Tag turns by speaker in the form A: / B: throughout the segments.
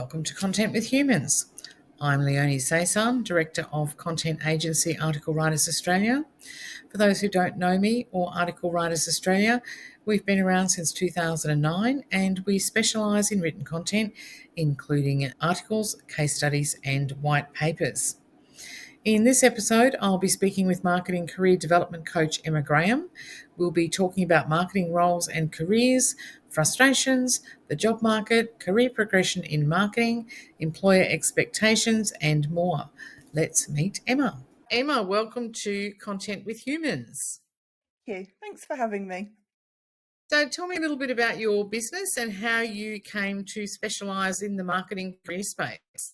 A: Welcome to Content with Humans. I'm Leonie Seysan, Director of Content Agency Article Writers Australia. For those who don't know me or Article Writers Australia, we've been around since 2009 and we specialise in written content, including articles, case studies and white papers. In this episode, I'll be speaking with marketing career development coach Emma Graham. We'll be talking about marketing roles and careers, frustrations, the job market, career progression in marketing, employer expectations, and more. Let's meet Emma. Emma, welcome to Content with Humans.
B: Thank you. Thanks for having me.
A: So tell me a little bit about your business and how you came to specialise in the marketing career space.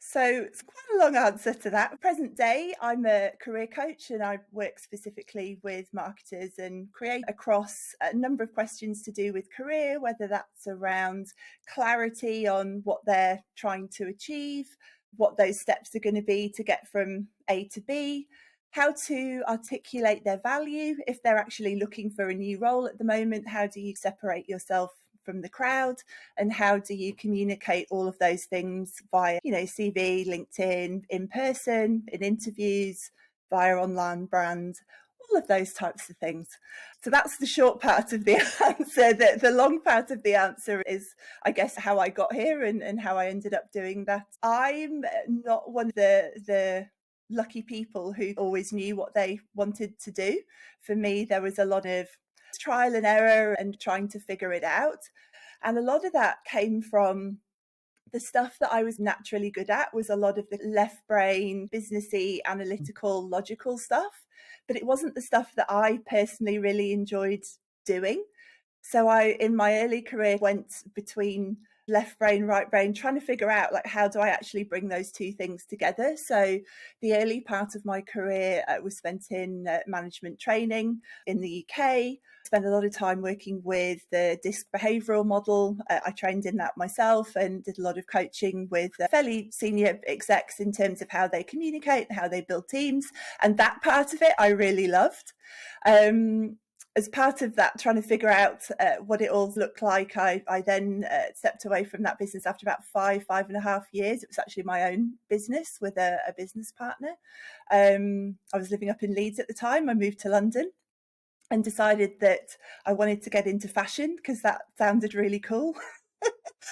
B: So it's quite a long answer to that. Present day, I'm a career coach and I work specifically with marketers and create across a number of questions to do with career, whether that's around clarity on what they're trying to achieve, what those steps are going to be to get from A to B, how to articulate their value if they're actually looking for a new role at the moment. How do you separate yourself from the crowd, and how do you communicate all of those things via, CV, LinkedIn, in person, in interviews, via online brand, all of those types of things. So that's the short part of the answer. The long part of the answer is, I guess, how I got here and how I ended up doing that. I'm not one of the lucky people who always knew what they wanted to do. For me, there was a lot of trial and error and trying to figure it out. And a lot of that came from the stuff that I was naturally good at was a lot of the left brain, businessy, analytical, logical stuff. But it wasn't the stuff that I personally really enjoyed doing. So I, in my early career, went between left brain, right brain, trying to figure out how do I actually bring those two things together. So the early part of my career was spent in management training in the UK. Spent a lot of time working with the DISC behavioural model. I trained in that myself and did a lot of coaching with fairly senior execs in terms of how they communicate and how they build teams. And that part of it I really loved. As part of that, trying to figure out what it all looked like, I then stepped away from that business after about 5.5 years. It was actually my own business with a business partner. I was living up in Leeds at the time. I moved to London and decided that I wanted to get into fashion because that sounded really cool.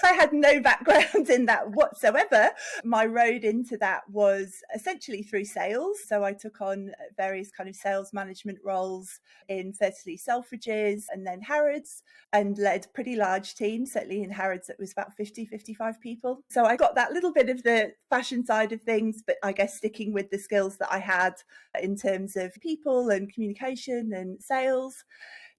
B: I had no background in that whatsoever. My road into that was essentially through sales. So I took on various kind of sales management roles in firstly Selfridges and then Harrods, and led pretty large teams. Certainly in Harrods it was about 55 people. So I got that little bit of the fashion side of things, but I guess sticking with the skills that I had in terms of people and communication and sales.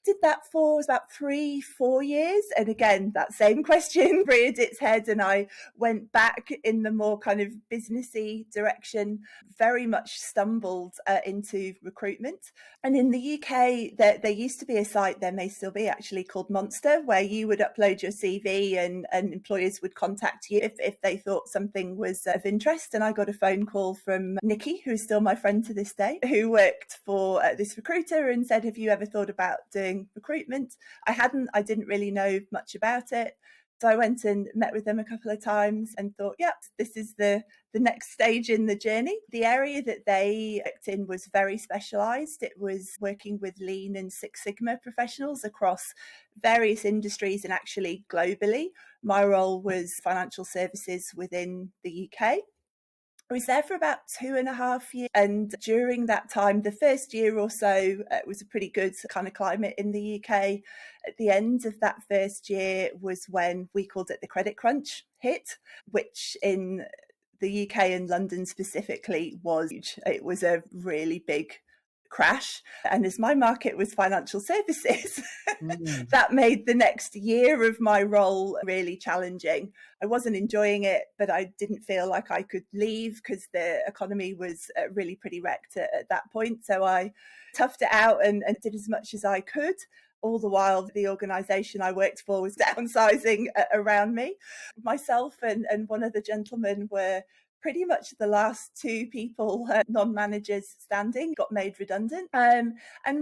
B: Did that for about 3-4 years. And again, that same question reared its head and I went back in the more kind of businessy direction, very much stumbled into recruitment. And in the UK, there used to be a site, there may still be actually, called Monster, where you would upload your CV and employers would contact you if they thought something was of interest. And I got a phone call from Nikki, who's still my friend to this day, who worked for this recruiter and said, have you ever thought about doing recruitment? I didn't really know much about it. So I went and met with them a couple of times and thought, yeah, this is the next stage in the journey. The area that they worked in was very specialised. It was working with Lean and Six Sigma professionals across various industries and actually globally. My role was financial services within the UK. I was there for about 2.5 years. And during that time, the first year or so, it was a pretty good kind of climate in the UK. At the end of that first year was when we called it the credit crunch hit, which in the UK and London specifically was huge. It was a really big crash. And as my market was financial services, that made the next year of my role really challenging. I wasn't enjoying it, but I didn't feel like I could leave because the economy was really pretty wrecked at that point. So I toughed it out and did as much as I could. All the while, the organisation I worked for was downsizing around me. Myself and one other gentleman were pretty much the last two people, non-managers standing, got made redundant, and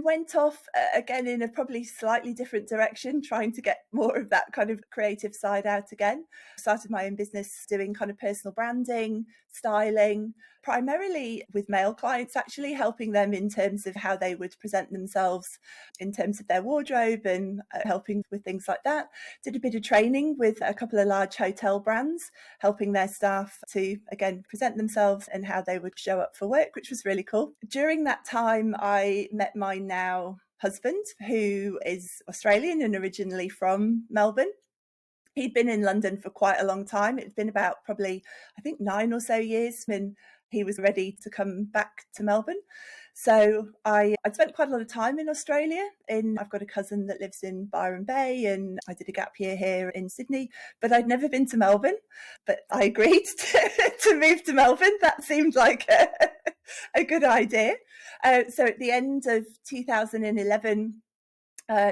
B: went off again in a probably slightly different direction, trying to get more of that kind of creative side out again. Started my own business doing kind of personal branding, styling, primarily with male clients, actually helping them in terms of how they would present themselves in terms of their wardrobe, and helping with things like that. Did a bit of training with a couple of large hotel brands, helping their staff to, again, present themselves and how they would show up for work, which was really cool. During that time, I met my now husband, who is Australian and originally from Melbourne. He'd been in London for quite a long time. It'd been about probably, I think, 9 or so years when he was ready to come back to Melbourne. So I'd spent quite a lot of time in Australia. I've got a cousin that lives in Byron Bay, and I did a gap year here in Sydney, but I'd never been to Melbourne. But I agreed to move to Melbourne. That seemed like a good idea. So at the end of 2011,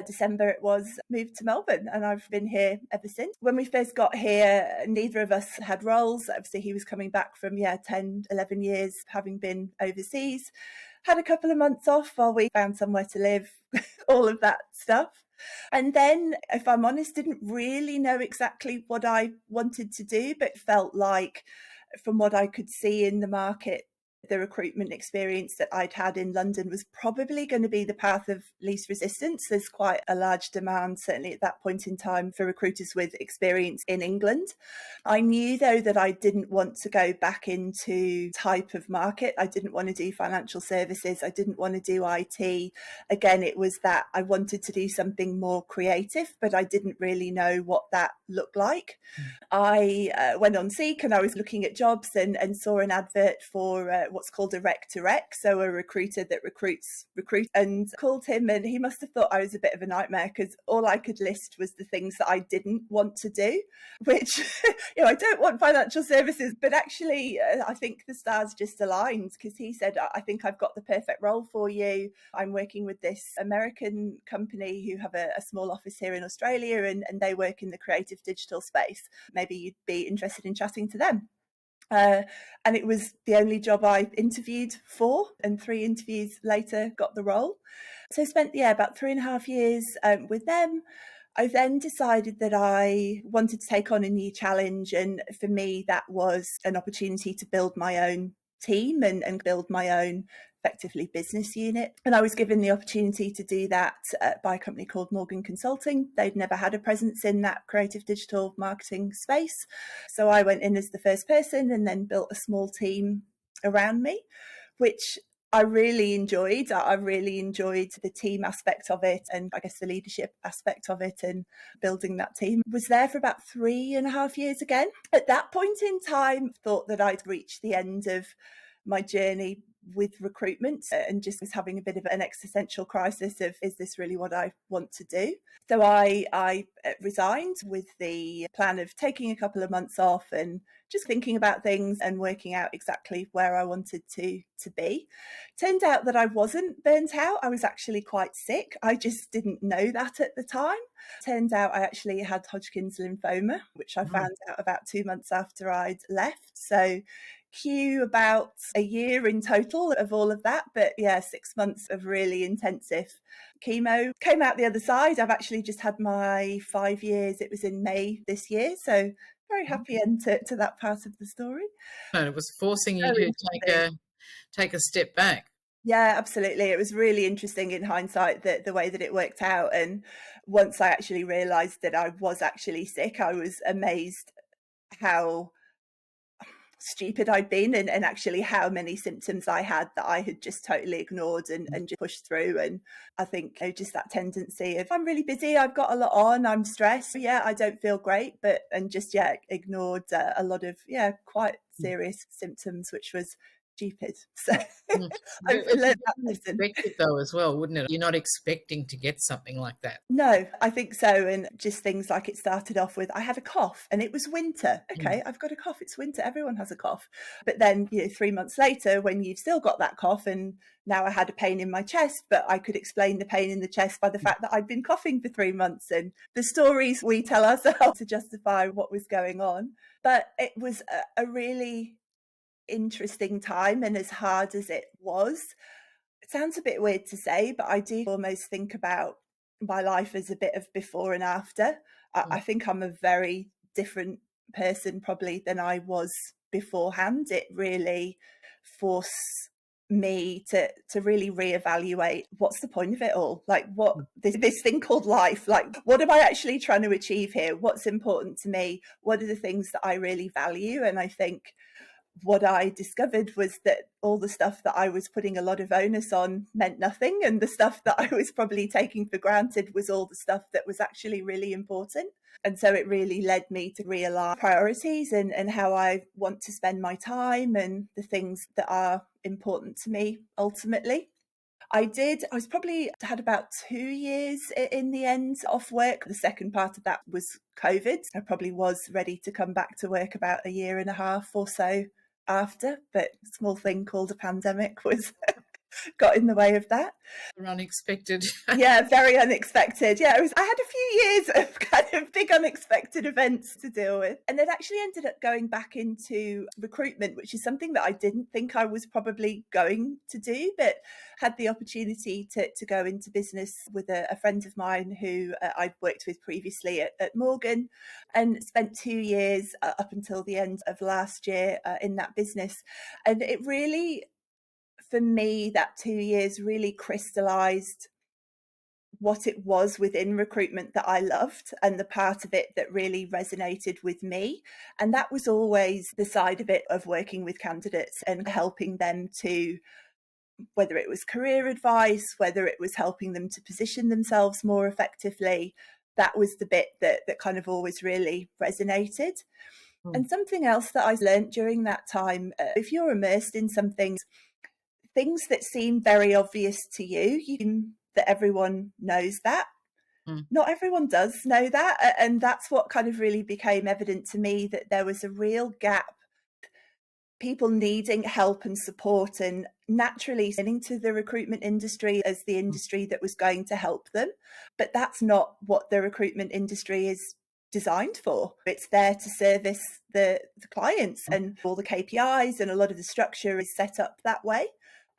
B: December it was, moved to Melbourne, and I've been here ever since. When we first got here, neither of us had roles. Obviously he was coming back from 10, 11 years having been overseas, had a couple of months off while we found somewhere to live, all of that stuff. And then, if I'm honest, didn't really know exactly what I wanted to do, but felt like from what I could see in the market, the recruitment experience that I'd had in London was probably going to be the path of least resistance. There's quite a large demand, certainly at that point in time, for recruiters with experience in England. I knew, though, that I didn't want to go back into type of market. I didn't want to do financial services. I didn't want to do IT. Again, it was that I wanted to do something more creative, but I didn't really know what that looked like. I went on Seek, and I was looking at jobs and saw an advert for what's called a rec to rec, so a recruiter that recruits, and called him, and he must have thought I was a bit of a nightmare, because all I could list was the things that I didn't want to do, which I don't want financial services, but actually I think the stars just aligned, because he said, I think I've got the perfect role for you. I'm working with this American company who have a small office here in Australia, and they work in the creative digital space. Maybe you'd be interested in chatting to them. And it was the only job I interviewed for, and 3 interviews later got the role. So I spent about 3.5 years with them. I then decided that I wanted to take on a new challenge, and for me that was an opportunity to build my own team and build my own effectively business unit. And I was given the opportunity to do that by a company called Morgan Consulting. They'd never had a presence in that creative digital marketing space. So I went in as the first person and then built a small team around me, which I really enjoyed. I really enjoyed the team aspect of it, and I guess the leadership aspect of it, and building that team. Was there for about 3.5 years again. At that point in time, thought that I'd reached the end of my journey with recruitment, and just was having a bit of an existential crisis of, is this really what I want to do? So I resigned with the plan of taking a couple of months off and just thinking about things and working out exactly where I wanted to be. Turned out that I wasn't burnt out. I was actually quite sick. I just didn't know that at the time. Turned out I actually had Hodgkin's lymphoma, which I found out about 2 months after I'd left. So cue about a year in total of all of that, but 6 months of really intensive chemo. Came out the other side. I've actually just had my 5 years. It was in May this year, so very happy end to that part of the story.
A: And it was forcing you to take a step back.
B: Yeah, absolutely. It was really interesting in hindsight, the way that it worked out. And once I actually realised that I was actually sick, I was amazed how stupid I'd been, and actually how many symptoms I had that I had just totally ignored and just pushed through. And I think just that tendency of, I'm really busy, I've got a lot on, I'm stressed, I don't feel great, and just ignored a lot of quite serious symptoms, which was stupid. So I've learned that lesson.
A: Expected though as well, wouldn't it? You're not expecting to get something like that.
B: No, I think so. And just things like, it started off with, I had a cough and it was winter. Okay, I've got a cough, it's winter, everyone has a cough. But then 3 months later, when you've still got that cough, and now I had a pain in my chest, but I could explain the pain in the chest by the fact that I'd been coughing for 3 months, and the stories we tell ourselves to justify what was going on. But it was a really interesting time, and as hard as it was, it sounds a bit weird to say, but I do almost think about my life as a bit of before and after. I think I'm a very different person probably than I was beforehand. It really forced me to really reevaluate what's the point of it all, like what this thing called life, like what am I actually trying to achieve here, what's important to me, what are the things that I really value. And I think what I discovered was that all the stuff that I was putting a lot of onus on meant nothing, and the stuff that I was probably taking for granted was all the stuff that was actually really important. And so it really led me to realign priorities and how I want to spend my time and the things that are important to me ultimately. I was probably had about 2 years in the end off work. The second part of that was COVID. I probably was ready to come back to work about a year and a half or so after, but a small thing called a pandemic was got in the way of that.
A: Unexpected.
B: Yeah, very unexpected. Yeah, I had a few years of kind of big unexpected events to deal with. And then actually ended up going back into recruitment, which is something that I didn't think I was probably going to do, but had the opportunity to go into business with a friend of mine who I'd worked with previously at Morgan, and spent 2 years up until the end of last year in that business. And it really, for me, that 2 years really crystallized what it was within recruitment that I loved and the part of it that really resonated with me. And that was always the side of it of working with candidates and helping them to, whether it was career advice, whether it was helping them to position themselves more effectively, that was the bit that kind of always really resonated. And something else that I learned during that time, if you're immersed in something, things that seem very obvious to you that everyone knows that. Not everyone does know that. And that's what kind of really became evident to me, that there was a real gap, people needing help and support, and naturally getting to the recruitment industry as the industry that was going to help them. But that's not what the recruitment industry is designed for. It's there to service the clients, and all the KPIs and a lot of the structure is set up that way.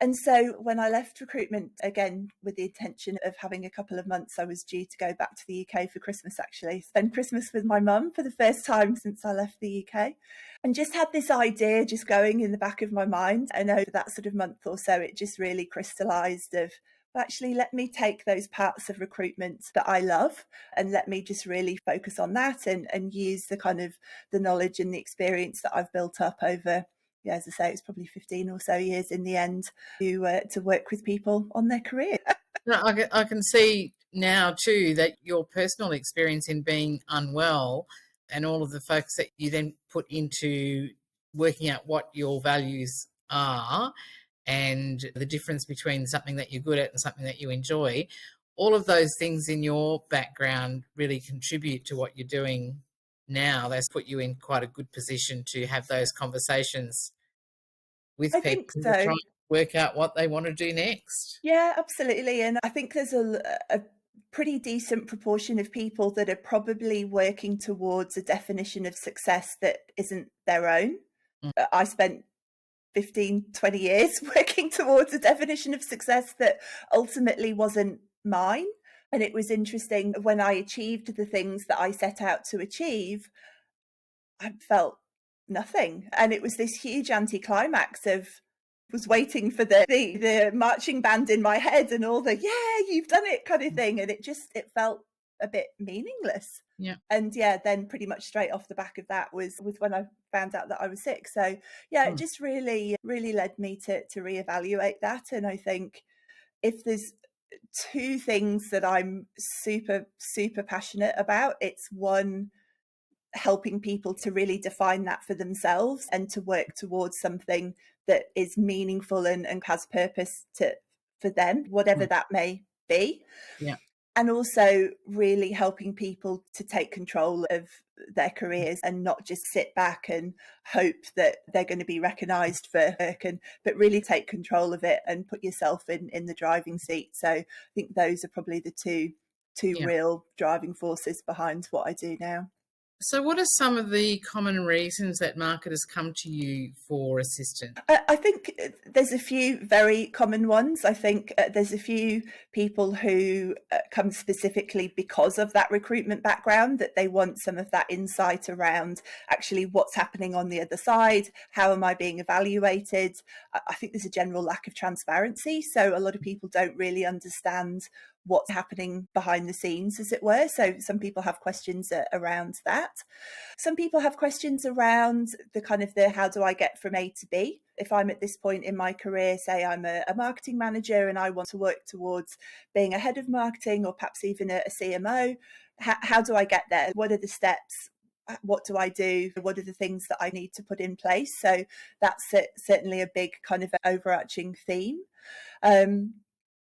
B: And so when I left recruitment, again, with the intention of having a couple of months, I was due to go back to the UK for Christmas, actually, spend Christmas with my mum for the first time since I left the UK, and just had this idea just going in the back of my mind. And over that sort of month or so, it just really crystallized of, well, actually, let me take those parts of recruitment that I love and let me just really focus on that and use the kind of the knowledge and the experience that I've built up over, yeah, as I say, it's probably 15 or so years in the end to work with people on their career.
A: No, I can see now too that your personal experience in being unwell and all of the focus that you then put into working out what your values are and the difference between something that you're good at and something that you enjoy, all of those things in your background really contribute to what you're doing now. That's put you in quite a good position to have those conversations with
B: I
A: people
B: think
A: who are
B: so.
A: trying to work out what they want to do next.
B: Yeah, absolutely. And I think there's a pretty decent proportion of people that are probably working towards a definition of success that isn't their own.
A: Mm,
B: I spent 15, 20 years working towards a definition of success that ultimately wasn't mine. And it was interesting when I achieved the things that I set out to achieve, I felt nothing. And it was this huge anticlimax of, was waiting for the marching band in my head and all the, yeah, you've done it kind of thing. And it felt a bit meaningless.
A: yeah.
B: And yeah, then pretty much straight off the back of that was when I found out that I was sick. So yeah, it just really, really led me to reevaluate that. And I think if there's two things that I'm super, super passionate about, it's one, helping people to really define that for themselves and to work towards something that is meaningful and has purpose for them, whatever that may be.
A: Yeah.
B: And also really helping people to take control of their careers and not just sit back and hope that they're going to be recognised for work, but really take control of it and put yourself in the driving seat. So I think those are probably the two
A: Yeah.
B: real driving forces behind what I do now.
A: So, what are some of the common reasons that marketers come to you for assistance?
B: I think there's a few very common ones. I think there's a few people who come specifically because of that recruitment background, that they want some of that insight around actually what's happening on the other side. How am I being evaluated? I think there's a general lack of transparency. So a lot of people don't really understand what's happening behind the scenes, as it were. So some people have questions around that. Some people have questions around the how do I get from A to B? If I'm at this point in my career, say I'm a marketing manager and I want to work towards being a head of marketing or perhaps even a CMO, how do I get there? What are the steps? What do I do? What are the things that I need to put in place? So that's certainly a big kind of overarching theme.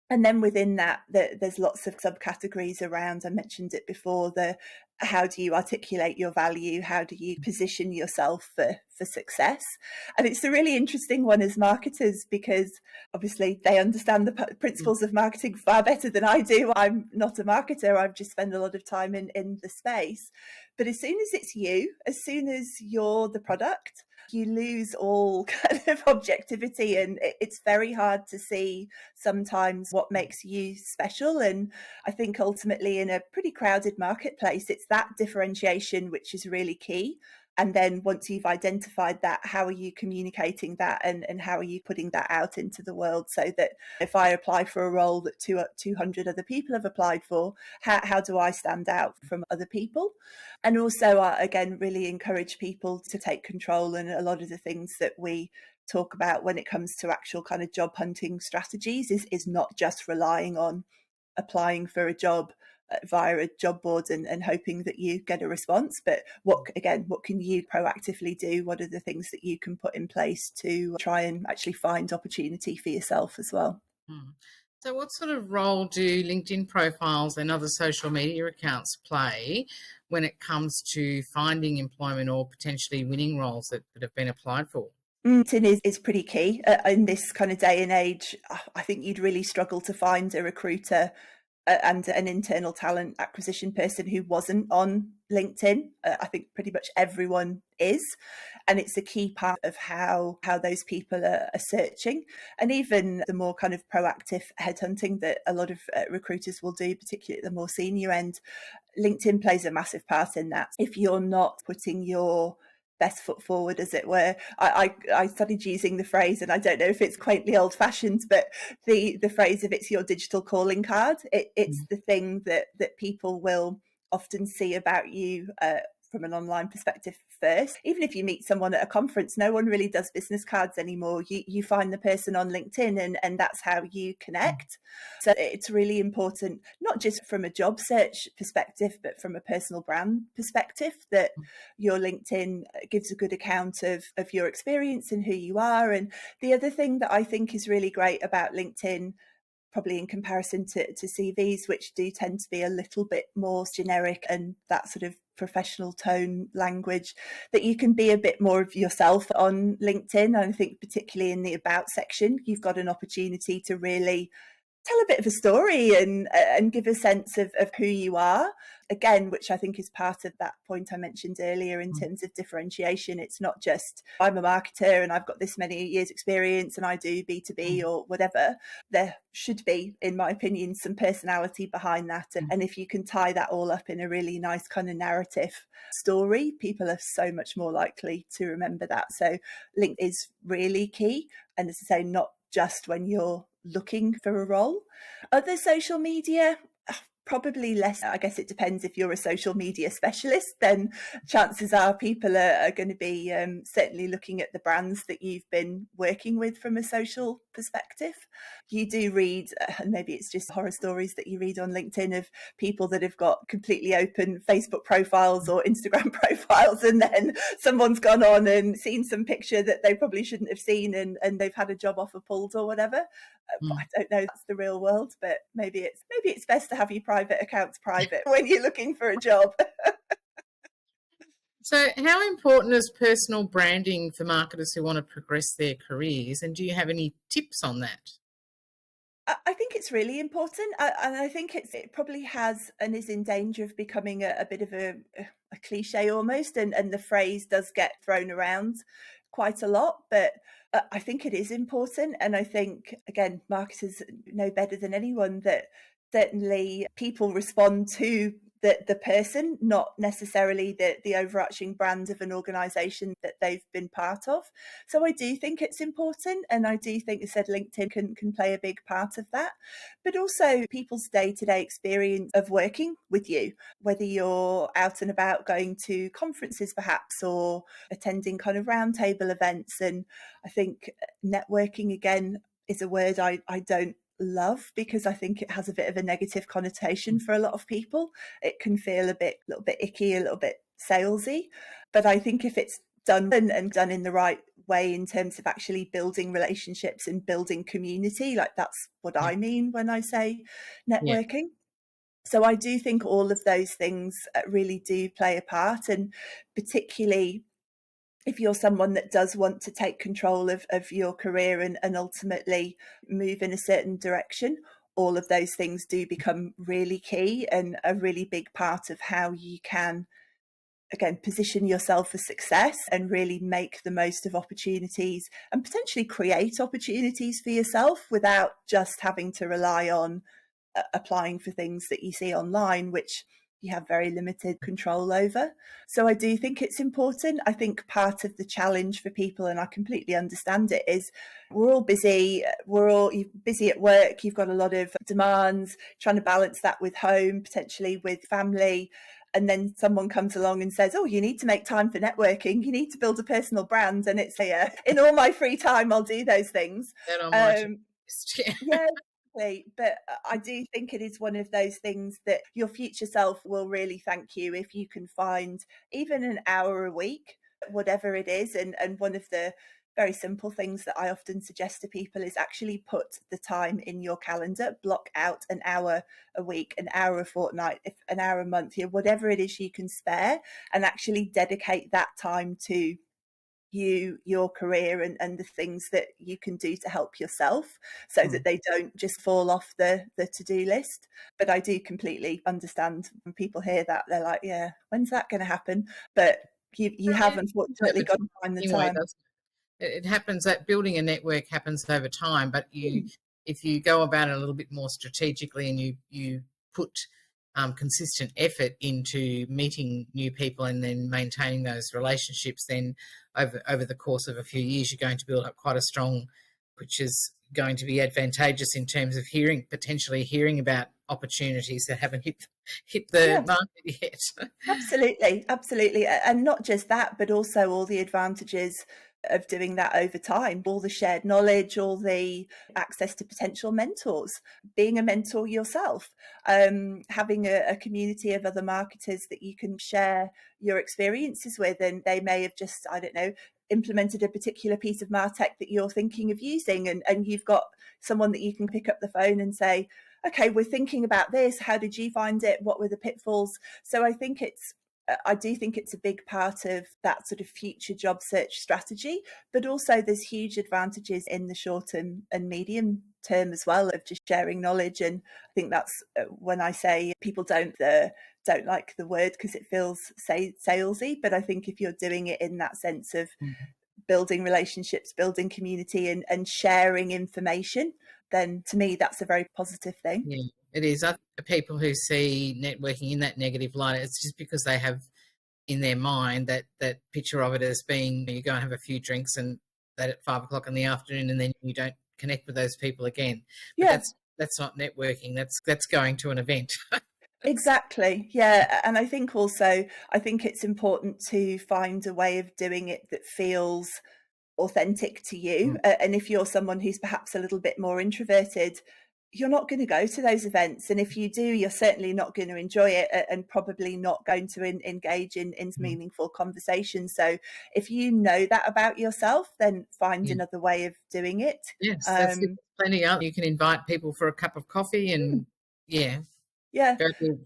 B: And then within that, there's lots of subcategories around. I mentioned it before, how do you articulate your value? How do you position yourself for success? And it's a really interesting one as marketers, because obviously they understand the principles of marketing far better than I do. I'm not a marketer. I've just spent a lot of time in the space. But as soon as it's you, as soon as you're the product, you lose all kind of objectivity, and it's very hard to see sometimes what makes you special. And I think ultimately in a pretty crowded marketplace, it's that differentiation which is really key. And then once you've identified that, how are you communicating that, and how are you putting that out into the world, so that if I apply for a role that 200 other people have applied for, how do I stand out from other people? And also, again, really encourage people to take control. And a lot of the things that we talk about when it comes to actual kind of job hunting strategies is not just relying on applying for a job via a job board and hoping that you get a response, but what can you proactively do? What are the things that you can put in place to try and actually find opportunity for yourself as well?
A: So, what sort of role do LinkedIn profiles and other social media accounts play when it comes to finding employment or potentially winning roles that have been applied for?
B: LinkedIn is pretty key in this kind of day and age. I think you'd really struggle to find a recruiter and an internal talent acquisition person who wasn't on LinkedIn. I think pretty much everyone is, and it's a key part of how those people are searching. And even the more kind of proactive headhunting that a lot of recruiters will do, particularly at the more senior end, LinkedIn plays a massive part in that. If you're not putting your best foot forward, as it were. I started using the phrase, and I don't know if it's quaintly old fashioned, but the phrase of it's your digital calling card. It's the thing that people will often see about you from an online perspective first. Even if you meet someone at a conference, no one really does business cards anymore. You find the person on LinkedIn, and that's how you connect. So it's really important, not just from a job search perspective, but from a personal brand perspective, that your LinkedIn gives a good account of your experience and who you are. And the other thing that I think is really great about LinkedIn, probably in comparison to CVs, which do tend to be a little bit more generic and that sort of professional tone language, that you can be a bit more of yourself on LinkedIn. And I think particularly in the about section, you've got an opportunity to really tell a bit of a story and give a sense of who you are, again, which I think is part of that point I mentioned earlier in terms of differentiation. It's not just I'm a marketer and I've got this many years experience and I do B2B or whatever. There should be, in my opinion, some personality behind that, and if you can tie that all up in a really nice kind of narrative story, people are so much more likely to remember that. So link is really key, and as I say, not just when you're looking for a role. Other social media, probably less. I guess it depends. If you're a social media specialist, then chances are people are going to be certainly looking at the brands that you've been working with from a social perspective. You do read, and maybe it's just horror stories that you read on LinkedIn of people that have got completely open Facebook profiles or Instagram profiles, and then someone's gone on and seen some picture that they probably shouldn't have seen, and they've had a job offer pulled or whatever. But I don't know, that's the real world, but maybe it's best to have your private accounts private when you're looking for a job.
A: So, how important is personal branding for marketers who want to progress their careers? And do you have any tips on that?
B: I think it's really important, and I think it probably has and is in danger of becoming a bit of a a cliche almost, and the phrase does get thrown around quite a lot, but I think it is important. And I think, again, marketers know better than anyone that certainly people respond to the person, not necessarily the overarching brand of an organization that they've been part of. So I do think it's important. And I do think, as I said, LinkedIn can play a big part of that. But also people's day-to-day experience of working with you, whether you're out and about going to conferences perhaps, or attending kind of roundtable events. And I think networking, again, is a word I don't love, because I think it has a bit of a negative connotation for a lot of people. It can feel little bit icky, a little bit salesy. But I think if it's done and done in the right way, in terms of actually building relationships and building community, like that's what
A: Yeah.
B: I mean when I say
A: Yeah.
B: networking. So I do think all of those things really do play a part, and particularly if you're someone that does want to take control of your career and ultimately move in a certain direction, all of those things do become really key and a really big part of how you can, again, position yourself for success and really make the most of opportunities and potentially create opportunities for yourself without just having to rely on applying for things that you see online, which you have very limited control over. So I do think it's important. I think part of the challenge for people, and I completely understand it, is we're all busy. We're all busy at work. You've got a lot of demands, trying to balance that with home, potentially with family. And then someone comes along and says, oh, you need to make time for networking. You need to build a personal brand. And it's in all my free time, I'll do those things.
A: That on my list.
B: Yeah, exactly. But I do think it is one of those things that your future self will really thank you if you can find even an hour a week, whatever it is. And one of the very simple things that I often suggest to people is actually put the time in your calendar, block out an hour a week, an hour a fortnight, if an hour a month, whatever it is you can spare, and actually dedicate that time to your career and the things that you can do to help yourself, so that they don't just fall off the to-do list. But I do completely understand when people hear that, they're like, yeah, when's that going to happen? But you
A: Well,
B: have
A: it happens
B: unfortunately
A: over
B: got to
A: time
B: find the
A: anyway,
B: time.
A: doesn't it? It happens that building a network happens over time, but if you go about it a little bit more strategically and you put consistent effort into meeting new people and then maintaining those relationships, then over the course of a few years, you're going to build up quite a strong, which is going to be advantageous in terms of potentially hearing about opportunities that haven't hit the
B: Yeah.
A: market yet.
B: Absolutely, absolutely. And not just that, but also all the advantages of doing that over time, all the shared knowledge, all the access to potential mentors, being a mentor yourself, having a community of other marketers that you can share your experiences with. And they may have just, I don't know, implemented a particular piece of MarTech that you're thinking of using. And you've got someone that you can pick up the phone and say, okay, we're thinking about this. How did you find it? What were the pitfalls? So I do think it's a big part of that sort of future job search strategy, but also there's huge advantages in the short and medium term as well of just sharing knowledge. And I think that's when I say people don't like the word because it feels salesy, but I think if you're doing it in that sense of building relationships, building community, and sharing information, then to me that's a very positive thing.
A: Yeah, it is. Other people who see networking in that negative light, it's just because they have in their mind that picture of it as being you go and have a few drinks and that at 5 o'clock in the afternoon and then you don't connect with those people again. But
B: Yeah.
A: that's not networking. That's going to an event.
B: Exactly. Yeah. And I think also, I think it's important to find a way of doing it that feels authentic to you.
A: Mm,
B: And if you're someone who's perhaps a little bit more introverted, you're not going to go to those events. And if you do, you're certainly not going to enjoy it and probably not going to engage in
A: mm.
B: meaningful conversations. So if you know that about yourself, then find
A: Yeah.
B: another way of doing it.
A: Yes, that's it. Plenty of you can invite people for a cup of coffee
B: Mm,
A: and yeah,
B: yeah.
A: go to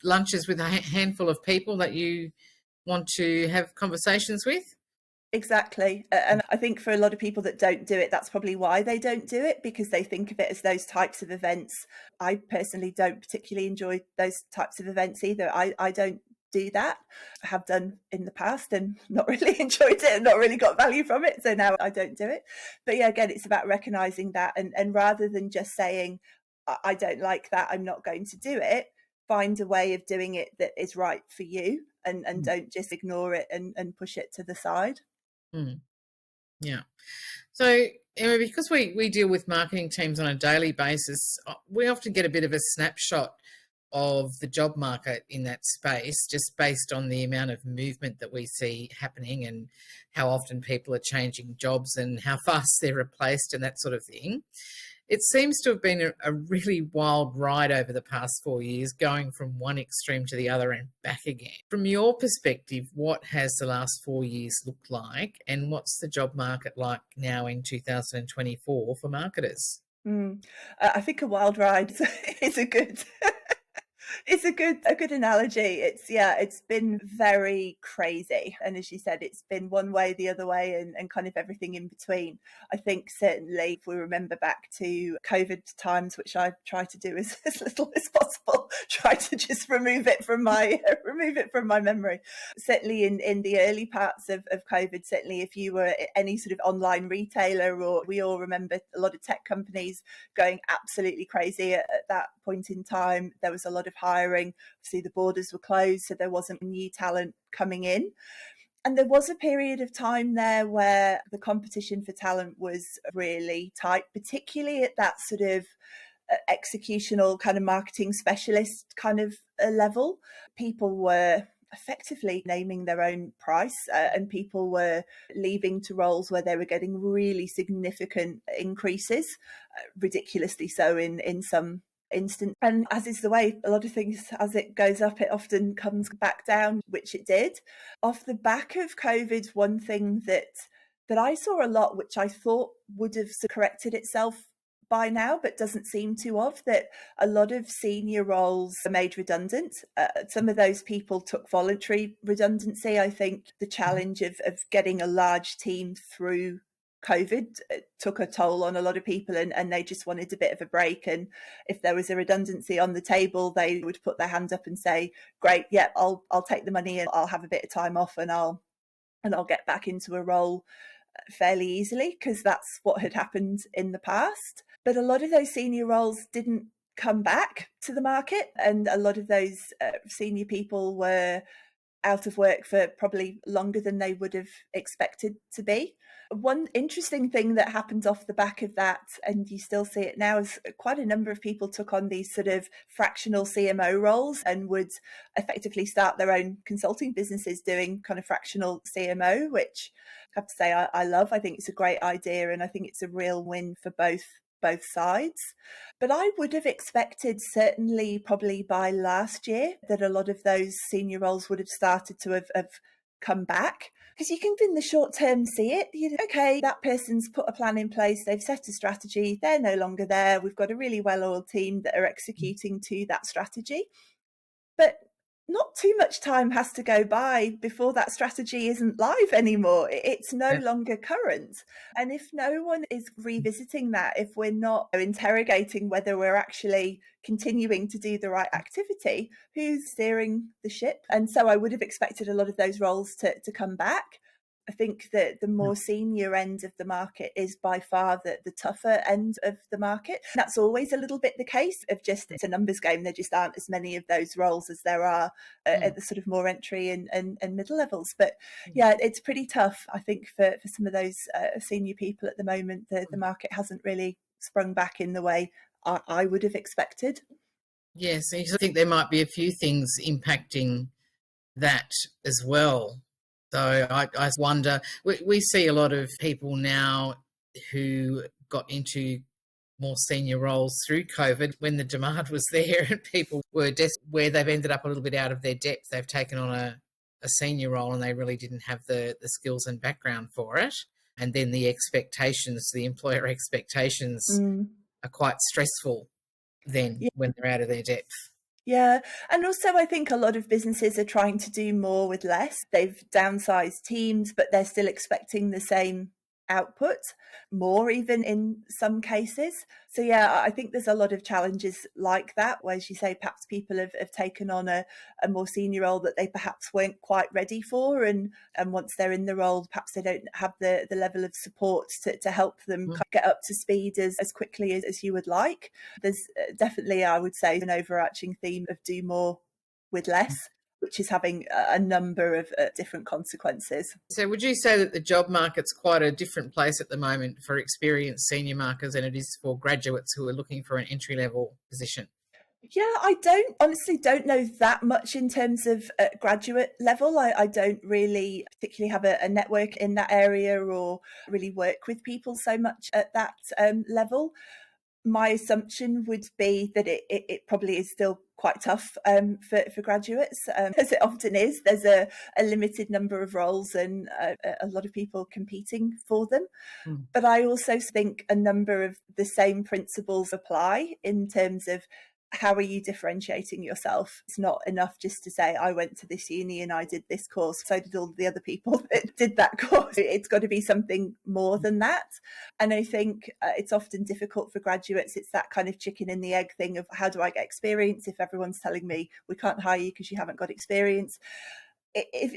A: lunches with a handful of people that you want to have conversations with.
B: Exactly. And I think for a lot of people that don't do it, that's probably why they don't do it, because they think of it as those types of events. I personally don't particularly enjoy those types of events either. I don't do that. I have done in the past and not really enjoyed it and not really got value from it. So now I don't do it. But yeah, again, it's about recognizing that, and rather than just saying, I don't like that, I'm not going to do it, find a way of doing it that is right for you, and don't just ignore it and push it to the side.
A: Mm. Yeah. So, Emma, because we deal with marketing teams on a daily basis, we often get a bit of a snapshot of the job market in that space, just based on the amount of movement that we see happening and how often people are changing jobs and how fast they're replaced and that sort of thing. It seems to have been a really wild ride over the past 4 years, going from one extreme to the other and back again. From your perspective, what has the last 4 years looked like, and what's the job market like now in 2024 for marketers?
B: I think a wild ride is a good it's a good analogy. It's been very crazy. And as you said, it's been one way, the other way, and kind of everything in between. I think certainly if we remember back to COVID times, which I try to do as little as possible, try to just remove it from my memory. Certainly in the early parts of COVID, certainly if you were any sort of online retailer, or we all remember a lot of tech companies going absolutely crazy at that point in time. There was a lot of hiring. Obviously, the borders were closed, so there wasn't new talent coming in. And there was a period of time there where the competition for talent was really tight, particularly at that sort of executional kind of marketing specialist kind of level. People were effectively naming their own price, and people were leaving to roles where they were getting really significant increases, ridiculously so in some instance. And as is the way, a lot of things, as it goes up, it often comes back down, which it did. Off the back of COVID, one thing that I saw a lot, which I thought would have corrected itself by now, but doesn't seem to have, that a lot of senior roles are made redundant. Some of those people took voluntary redundancy. I think the challenge of getting a large team through COVID took a toll on a lot of people, and they just wanted a bit of a break. And if there was a redundancy on the table, they would put their hand up and say, great, yeah, I'll take the money and I'll have a bit of time off, and I'll get back into a role fairly easily, because that's what had happened in the past. But a lot of those senior roles didn't come back to the market, and a lot of those senior people were out of work for probably longer than they would have expected to be. One interesting thing that happened off the back of that, and you still see it now, is quite a number of people took on these sort of fractional CMO roles and would effectively start their own consulting businesses doing kind of fractional CMO, which I have to say I love. I think it's a great idea, and I think it's a real win for both sides. But I would have expected, certainly probably by last year, that a lot of those senior roles would have started to have come back. Because you can in the short term see it. Okay, that person's put a plan in place, they've set a strategy, they're no longer there, we've got a really well-oiled team that are executing to that strategy. But not too much time has to go by before that strategy isn't live anymore. It's no longer current. And if no one is revisiting that, if we're not interrogating whether we're actually continuing to do the right activity, who's steering the ship? And so I would have expected a lot of those roles to come back. I think that the more senior end of the market is by far the tougher end of the market. That's always a little bit the case of just, it's a numbers game. There just aren't as many of those roles as there are at the sort of more entry and middle levels. But yeah, it's pretty tough, I think, for some of those senior people at the moment. The market hasn't really sprung back in the way I would have expected.
A: Yes, I think there might be a few things impacting that as well. So I wonder, we see a lot of people now who got into more senior roles through COVID when the demand was there and people were where they've ended up a little bit out of their depth. They've taken on a senior role and they really didn't have the skills and background for it. And then the expectations, the employer expectations are quite stressful then when they're out of their depth.
B: Yeah. And also, I think a lot of businesses are trying to do more with less. They've downsized teams, but they're still expecting the same output, more even in some cases. So yeah, I think there's a lot of challenges like that, where, as you say, perhaps people have taken on a more senior role that they perhaps weren't quite ready for, and once they're in the role, perhaps they don't have the level of support to help them get up to speed as quickly as you would like. There's definitely, I would say, an overarching theme of do more with less, which is having a number of different consequences.
A: So would you say that the job market's quite a different place at the moment for experienced senior marketers than it is for graduates who are looking for an entry-level position?
B: Yeah, I honestly don't know that much in terms of graduate level. I don't really particularly have a network in that area or really work with people so much at that level. My assumption would be that it probably is still quite tough for graduates, as it often is. There's a limited number of roles and a lot of people competing for them. But I also think a number of the same principles apply in terms of how are you differentiating yourself? It's not enough just to say, I went to this uni and I did this course, so did all the other people that did that course. It's got to be something more than that. And I think it's often difficult for graduates. It's that kind of chicken and the egg thing of, how do I get experience if everyone's telling me we can't hire you because you haven't got experience?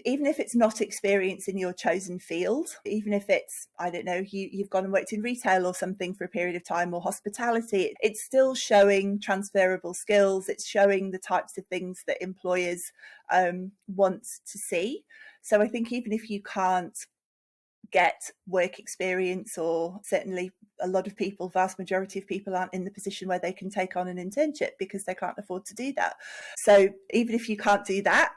B: Even if it's not experience in your chosen field, even if it's, I don't know, you've gone and worked in retail or something for a period of time, or hospitality, it's still showing transferable skills. It's showing the types of things that employers want to see. So I think even if you can't get work experience, or certainly a lot of people, vast majority of people, aren't in the position where they can take on an internship because they can't afford to do that. So even if you can't do that,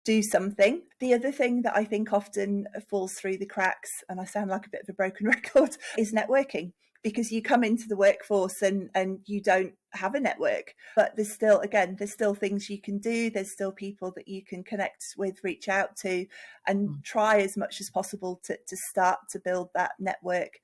B: do something. The other thing that I think often falls through the cracks, and I sound like a bit of a broken record, is networking. Because you come into the workforce and you don't have a network, but there's still things you can do. There's still people that you can connect with, reach out to, and try as much as possible to start to build that network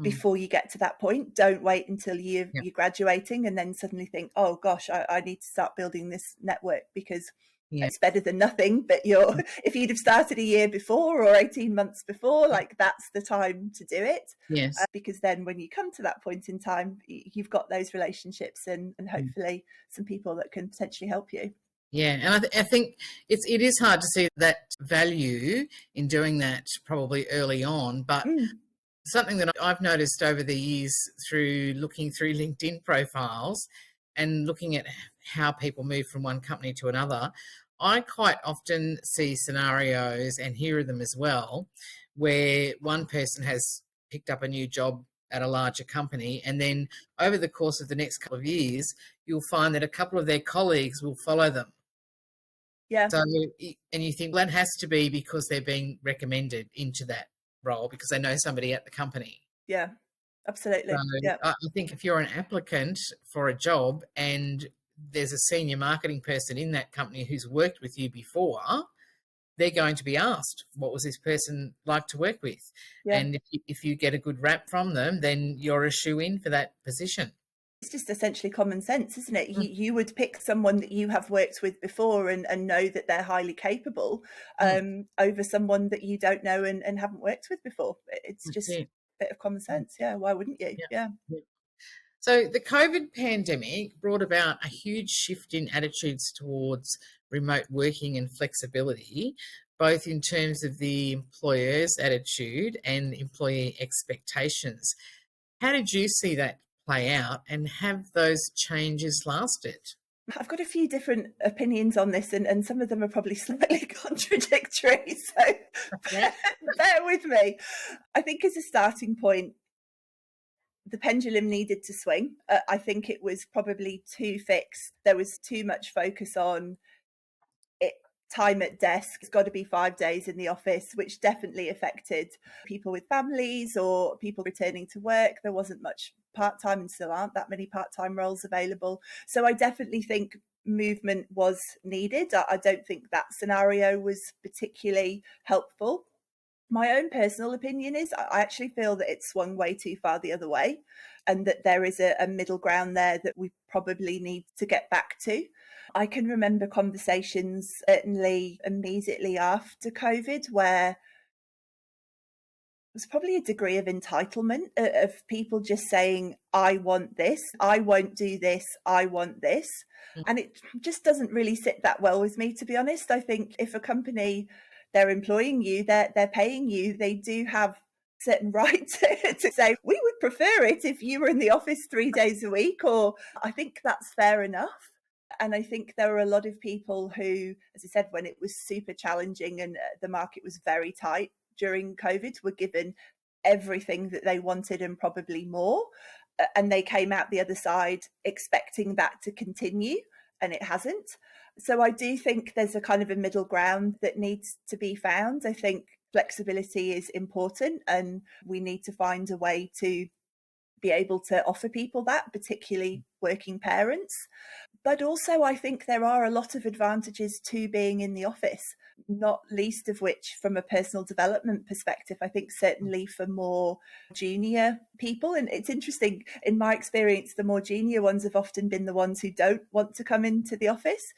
B: before you get to that point. Don't wait until you're graduating and then suddenly think, oh gosh, I need to start building this network, because it's better than nothing. But if you'd have started a year before or 18 months before, like, that's the time to do it.
A: Yes.
B: Because then when you come to that point in time, you've got those relationships and hopefully some people that can potentially help you.
A: Yeah, and I think it is hard to see that value in doing that probably early on, but something that I've noticed over the years through looking through LinkedIn profiles and looking at how people move from one company to another, I quite often see scenarios, and hear them as well, where one person has picked up a new job at a larger company, and then over the course of the next couple of years, you'll find that a couple of their colleagues will follow them.
B: Yeah.
A: So, and you think, well, that has to be because they're being recommended into that role because they know somebody at the company.
B: Yeah, absolutely.
A: So
B: Yeah.
A: I think if you're an applicant for a job and there's a senior marketing person in that company who's worked with you before, they're going to be asked, what was this person like to work with?
B: Yeah.
A: And if you get a good rap from them, then you're a shoe-in for that position.
B: It's just essentially common sense, isn't it? You would pick someone that you have worked with before and know that they're highly capable over someone that you don't know and haven't worked with before. It's just a bit of common sense. Yeah, why wouldn't you? Yeah.
A: So the COVID pandemic brought about a huge shift in attitudes towards remote working and flexibility, both in terms of the employer's attitude and employee expectations. How did you see that play out, and have those changes lasted?
B: I've got a few different opinions on this, and some of them are probably slightly contradictory, so bear with me. I think as a starting point, the pendulum needed to swing. I think it was probably too fixed. There was too much focus on it. Time at desk, it's got to be 5 days in the office, which definitely affected people with families or people returning to work. There wasn't much part-time, and still aren't that many part-time roles available. So I definitely think movement was needed. I don't think that scenario was particularly helpful. My own personal opinion is I actually feel that it swung way too far the other way, and that there is a middle ground there that we probably need to get back to. I can remember conversations, certainly immediately after COVID, where there's probably a degree of entitlement of people just saying, I want this, I won't do this, I want this. And it just doesn't really sit that well with me, to be honest. I think if a company, they're employing you, they're paying you, they do have certain right to say, we would prefer it if you were in the office 3 days a week, or I think that's fair enough. And I think there were a lot of people who, as I said, when it was super challenging and the market was very tight during COVID, were given everything that they wanted and probably more. And they came out the other side expecting that to continue, and it hasn't. So I do think there's a kind of a middle ground that needs to be found. I think flexibility is important, and we need to find a way to be able to offer people that, particularly working parents. But also, I think there are a lot of advantages to being in the office, not least of which from a personal development perspective. I think certainly for more junior people, and it's interesting, in my experience, the more junior ones have often been the ones who don't want to come into the office.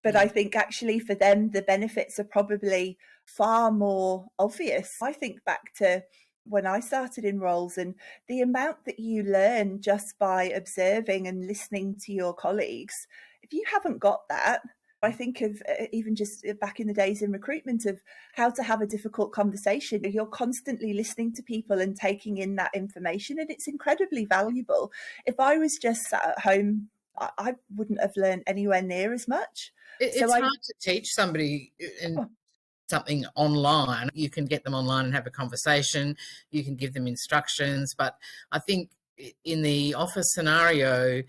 B: But I think actually for them, the benefits are probably far more obvious. I think back to when I started in roles and the amount that you learn just by observing and listening to your colleagues. If you haven't got that, I think of even just back in the days in recruitment of how to have a difficult conversation. You're constantly listening to people and taking in that information, and it's incredibly valuable. If I was just sat at home, I wouldn't have learned anywhere near as much.
A: It's hard to teach somebody something online. You can get them online and have a conversation. You can give them instructions. But I think in the office scenario,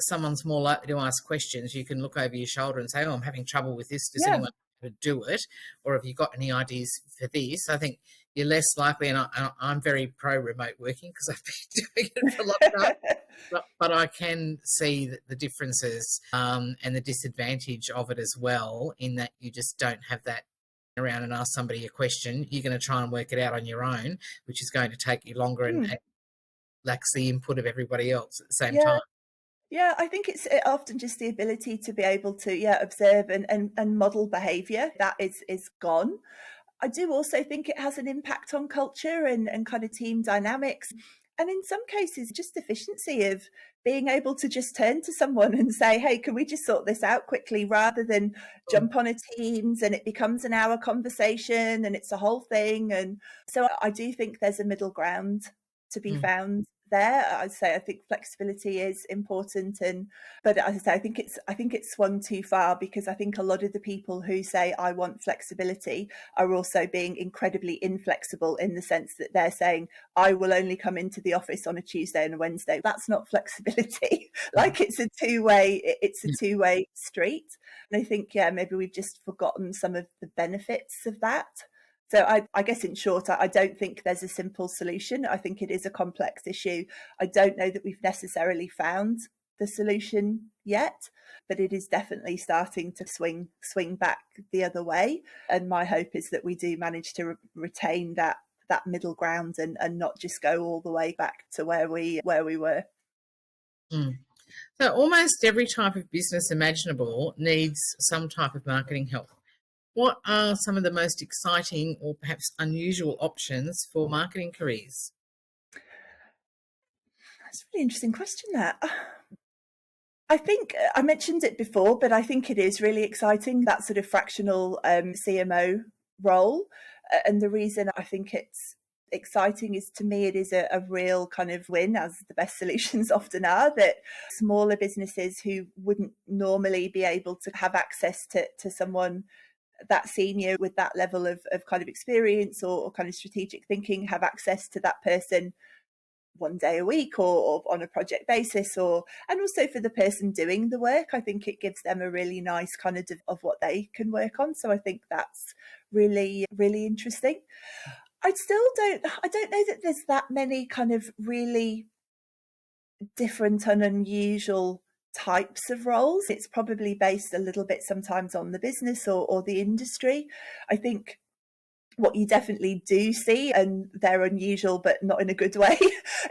A: someone's more likely to ask questions. You can look over your shoulder and say, oh, I'm having trouble with this. Does anyone know how to do it? Or have you got any ideas for this? I think you're less likely, and I'm very pro remote working because I've been doing it for a long time. But I can see the differences and the disadvantage of it as well, in that you just don't have that around and ask somebody a question. You're going to try and work it out on your own, which is going to take you longer and lacks the input of everybody else at the same time.
B: Yeah, I think it's often just the ability to be able to, observe and model behaviour that is gone. I do also think it has an impact on culture and kind of team dynamics. And in some cases, just efficiency of being able to just turn to someone and say, hey, can we just sort this out quickly, rather than jump on a Teams and it becomes an hour conversation and it's a whole thing. And so I do think there's a middle ground to be found there. I think flexibility is important, but as I say, I think it's swung too far, because I think a lot of the people who say I want flexibility are also being incredibly inflexible, in the sense that they're saying I will only come into the office on a Tuesday and a Wednesday. That's not flexibility. Like it's a two-way street. And I think maybe we've just forgotten some of the benefits of that. So I guess in short, I don't think there's a simple solution. I think it is a complex issue. I don't know that we've necessarily found the solution yet, but it is definitely starting to swing back the other way. And my hope is that we do manage to retain that middle ground and not just go all the way back to where we were.
A: So almost every type of business imaginable needs some type of marketing help. What are some of the most exciting or perhaps unusual options for marketing careers?
B: That's a really interesting question, that. I think I mentioned it before, but I think it is really exciting, that sort of fractional CMO role. And the reason I think it's exciting is, to me, it is a real kind of win, as the best solutions often are, that smaller businesses who wouldn't normally be able to have access to someone that senior with that level of kind of experience or kind of strategic thinking have access to that person one day a week or on a project basis, and also for the person doing the work, I think it gives them a really nice kind of what they can work on. So I think that's really, really interesting. I don't know that there's that many kind of really different and unusual types of roles. It's probably based a little bit sometimes on the business or the industry. I think what you definitely do see, and they're unusual but not in a good way,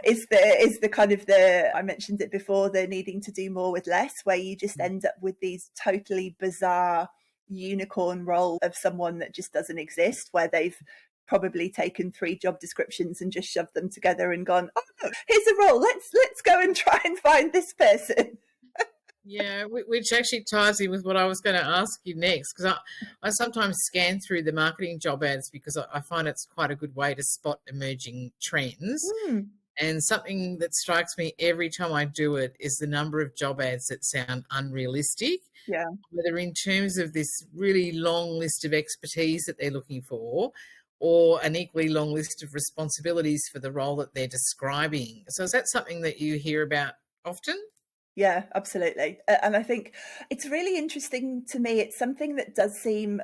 B: is the kind of I mentioned it before, the needing to do more with less, where you just end up with these totally bizarre unicorn role of someone that just doesn't exist, where they've probably taken 3 job descriptions and just shoved them together and gone, oh look, here's a role, let's go and try and find this person.
A: Yeah, which actually ties in with what I was going to ask you next, because I sometimes scan through the marketing job ads because I find it's quite a good way to spot emerging trends. And something that strikes me every time I do it is the number of job ads that sound unrealistic,
B: Yeah.
A: whether in terms of this really long list of expertise that they're looking for, or an equally long list of responsibilities for the role that they're describing. So is that something that you hear about often?
B: Yeah, absolutely. And I think it's really interesting to me. It's something that does seem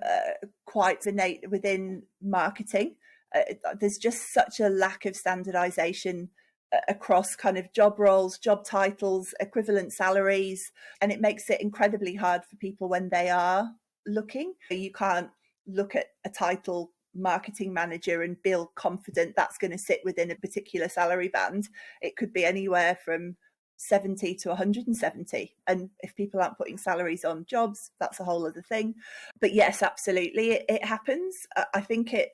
B: quite innate within marketing. There's just such a lack of standardization across kind of job roles, job titles, equivalent salaries, and it makes it incredibly hard for people when they are looking. You can't look at a title marketing manager and feel confident that's going to sit within a particular salary band. It could be anywhere from 70 to 170, and if people aren't putting salaries on jobs, that's a whole other thing. But yes, absolutely, it happens. I think it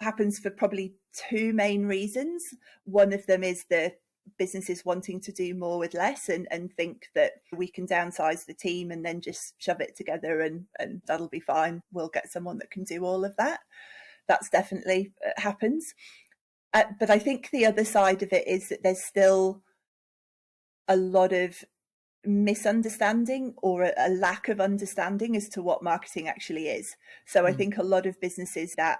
B: happens for probably 2 main reasons. One of them is the businesses wanting to do more with less, and think that we can downsize the team and then just shove it together and that'll be fine, we'll get someone that can do all of that. That's definitely happens. But I think the other side of it is that there's still a lot of misunderstanding or a lack of understanding as to what marketing actually is. So I think a lot of businesses that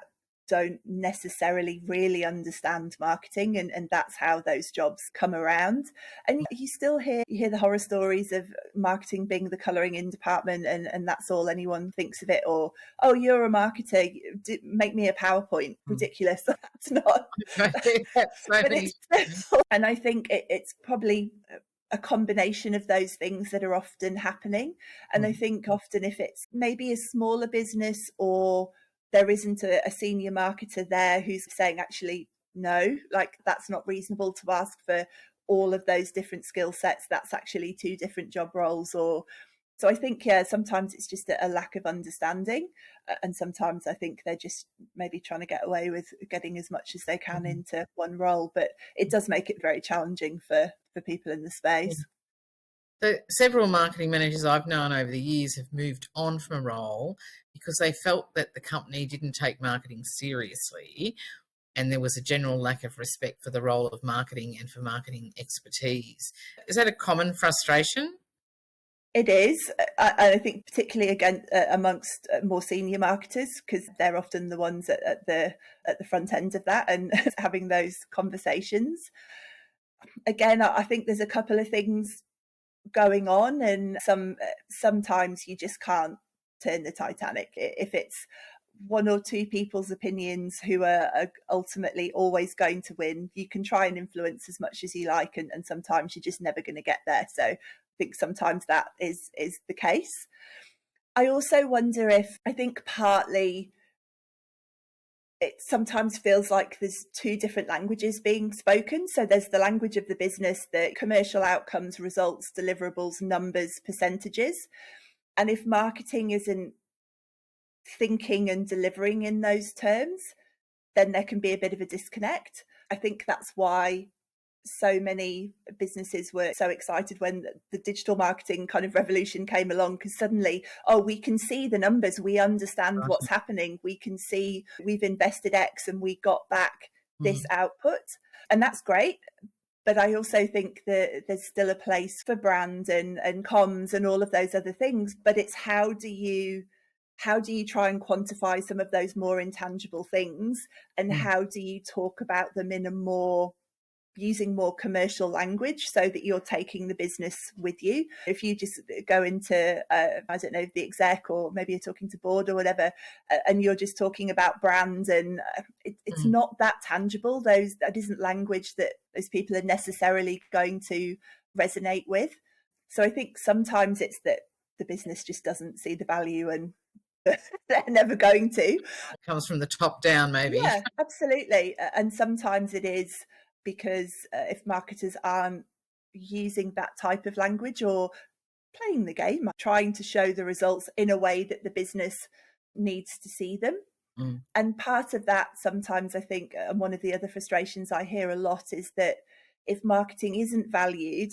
B: don't necessarily really understand marketing, and that's how those jobs come around. And you still hear the horror stories of marketing being the colouring in department, and that's all anyone thinks of it. Or, oh, you're a marketer, make me a PowerPoint. Ridiculous. That's not. But it's still, and I think it's probably a combination of those things that are often happening. And I think often if it's maybe a smaller business, or there isn't a senior marketer there who's saying, actually, no, like that's not reasonable to ask for all of those different skill sets. That's actually 2 different job roles. Or so I think, yeah, sometimes it's just a lack of understanding. And sometimes I think they're just maybe trying to get away with getting as much as they can into one role. But it does make it very challenging for people in the space.
A: So several marketing managers I've known over the years have moved on from a role because they felt that the company didn't take marketing seriously, and there was a general lack of respect for the role of marketing and for marketing expertise. Is that a common frustration?
B: It is. I think particularly again amongst more senior marketers, because they're often the ones at the front end of that and having those conversations. Again, I think there's a couple of things going on, and sometimes you just can't turn the Titanic. If it's 1 or 2 people's opinions who are ultimately always going to win, you can try and influence as much as you like, and sometimes you're just never going to get there. So I think sometimes that is the case. I also wonder if, I think partly it sometimes feels like there's 2 different languages being spoken. So there's the language of the business, the commercial outcomes, results, deliverables, numbers, percentages. And if marketing isn't thinking and delivering in those terms, then there can be a bit of a disconnect. I think that's why so many businesses were so excited when the digital marketing kind of revolution came along, because suddenly, oh, we can see the numbers, we understand what's happening, we can see we've invested X and we got back this output. And that's great. But I also think that there's still a place for brand and comms and all of those other things. But it's how do you try and quantify some of those more intangible things, and how do you talk about them in a more using more commercial language so that you're taking the business with you. If you just go into, I don't know, the exec, or maybe you're talking to board or whatever, and you're just talking about brands, and it's not that tangible. That isn't language that those people are necessarily going to resonate with. So I think sometimes it's that the business just doesn't see the value, and they're never going to.
A: It comes from the top down, maybe.
B: Yeah, absolutely. And sometimes it is because if marketers aren't using that type of language or playing the game, trying to show the results in a way that the business needs to see them, And part of that sometimes, I think, and one of the other frustrations I hear a lot is that if marketing isn't valued,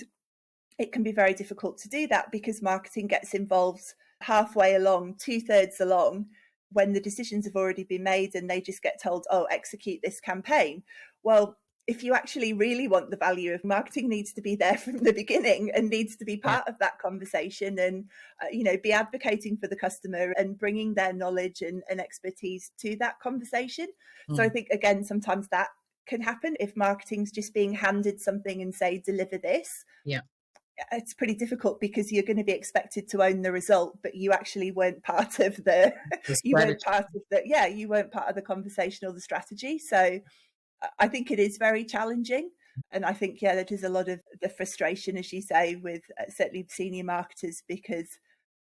B: it can be very difficult to do that because marketing gets involved halfway along, 2/3 along, when the decisions have already been made and they just get told, oh, execute this campaign. Well, if you actually really want the value of marketing, needs to be there from the beginning and needs to be
A: Yeah.
B: part of that conversation and be advocating for the customer and bringing their knowledge and expertise to that conversation. So I think, again, sometimes that can happen if marketing's just being handed something and say deliver this.
A: Yeah.
B: It's pretty difficult because you're going to be expected to own the result, but you actually weren't part of the
A: The
B: you weren't
A: strategy.
B: part of the you weren't part of the conversation or the strategy. So I think it is very challenging. And I think, there is a lot of the frustration, as you say, with certainly senior marketers, because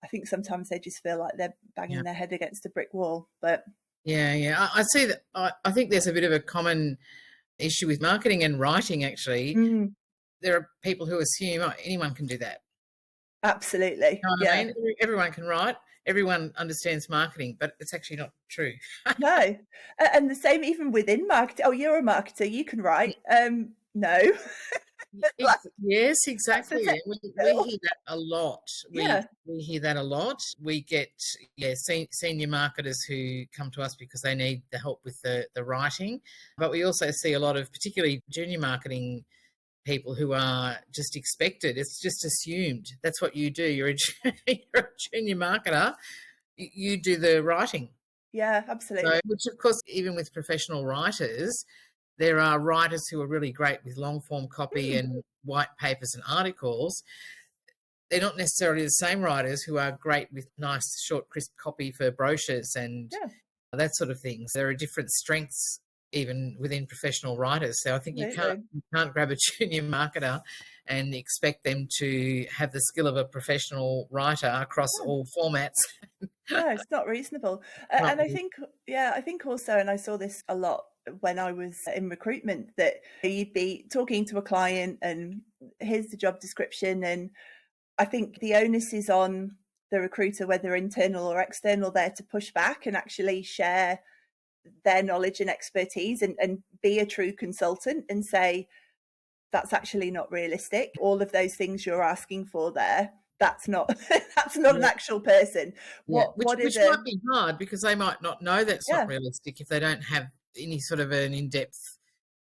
B: I think sometimes they just feel like they're banging
A: Yeah.
B: their head against a brick wall. But
A: Yeah. I see that. I think there's a bit of a common issue with marketing and writing, actually. There are people who assume, oh, anyone can do that.
B: Absolutely.
A: You know what I
B: Yeah.
A: mean? Everyone can write, everyone understands marketing, but it's actually not true.
B: No. And the same even within marketing. Oh, you're a marketer, you can write. No. Like,
A: Yes,
B: that's a
A: exactly. And we
B: technical.
A: hear that a lot.
B: Yeah.
A: We hear that a lot. We get senior marketers who come to us because they need the help with the writing, but we also see a lot of particularly junior marketing people who are just expected. It's just assumed that's what you do. You're you're a junior marketer. You do the writing.
B: Yeah,
A: So,
B: absolutely.
A: which of course, even with professional writers, there are writers who are really great with long form copy
B: Mm,
A: and white papers and articles. They're not necessarily the same writers who are great with nice, short, crisp copy for brochures and
B: yeah,
A: that sort of things. There are different strengths even within professional writers. So I think
B: absolutely.
A: you can't grab a junior marketer and expect them to have the skill of a professional writer across
B: No,
A: all formats.
B: no, it's not reasonable.
A: Not
B: And I
A: really.
B: think, I think also, and I saw this a lot when I was in recruitment, that you'd be talking to a client and here's the job description. And I think the onus is on the recruiter, whether internal or external, there to push back and actually share their knowledge and expertise and be a true consultant and say, that's actually not realistic. All of those things you're asking for there, that's not that's not an
A: Yeah.
B: actual person.
A: Yeah,
B: What are
A: which might
B: the
A: be hard because they might not know that's not
B: yeah,
A: realistic if they don't have any sort of an in-depth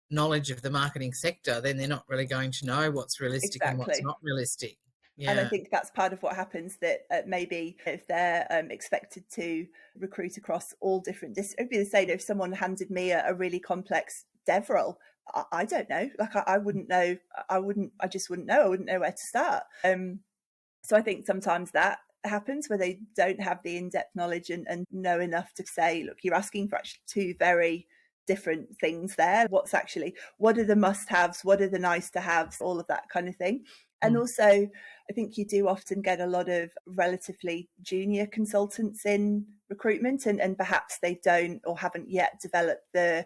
A: knowledge of the marketing sector, then they're not really going to know what's realistic and what's
B: exactly.
A: not realistic.
B: And I
A: Yeah.
B: think that's part of what happens, that maybe if they're expected to recruit across all different it would be the same if someone handed me a really complex dev role. I don't know. Like I wouldn't know. I just wouldn't know. I wouldn't know where to start. So I think sometimes that happens where they don't have the in-depth knowledge and know enough to say, look, you're asking for actually two very different things there. What are the must-haves? What are the nice-to-haves? All of that kind of thing. And
A: Mm.
B: also, I think you do often get a lot of relatively junior consultants in recruitment, and perhaps they don't or haven't yet developed the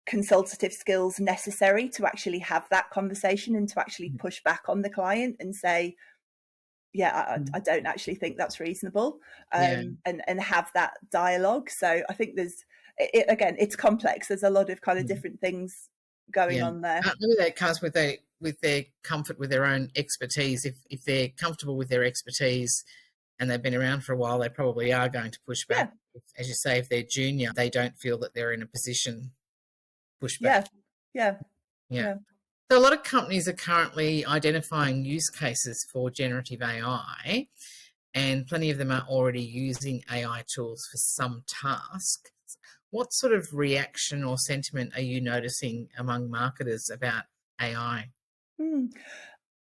B: consultative skills necessary to actually have that conversation and to actually push back on the client and say, I
A: Mm.
B: don't actually think that's reasonable,
A: Yeah.
B: and have that dialogue. So I think again, it's complex. There's a lot of kind of
A: Mm.
B: different things going
A: Yeah.
B: on there.
A: Maybe that comes with their comfort with their own expertise. If they're comfortable with their expertise and they've been around for a while, they probably are going to push
B: Yeah,
A: back. As you say, if they're junior, they don't feel that they're in a position to push back.
B: yeah, yeah,
A: Yeah.
B: yeah.
A: So a lot of companies are currently identifying use cases for generative AI, and plenty of them are already using AI tools for some tasks. What sort of reaction or sentiment are you noticing among marketers about AI?
B: Mm.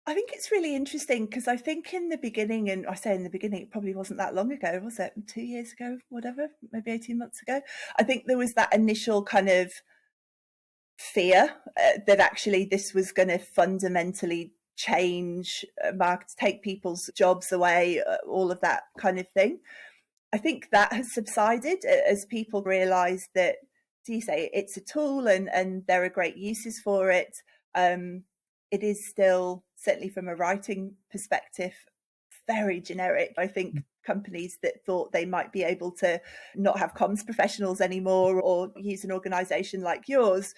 B: I think it's really interesting because I think in the beginning, and I say in the beginning, it probably wasn't that long ago, was it? 2 years ago, whatever, maybe 18 months ago. I think there was that initial kind of fear that actually this was going to fundamentally change markets, take people's jobs away, all of that kind of thing. I think that has subsided as people realise that, do you say, it's a tool and there are great uses for it. It is still, certainly from a writing perspective, very generic. I think companies that thought they might be able to not have comms professionals anymore or use an organization like yours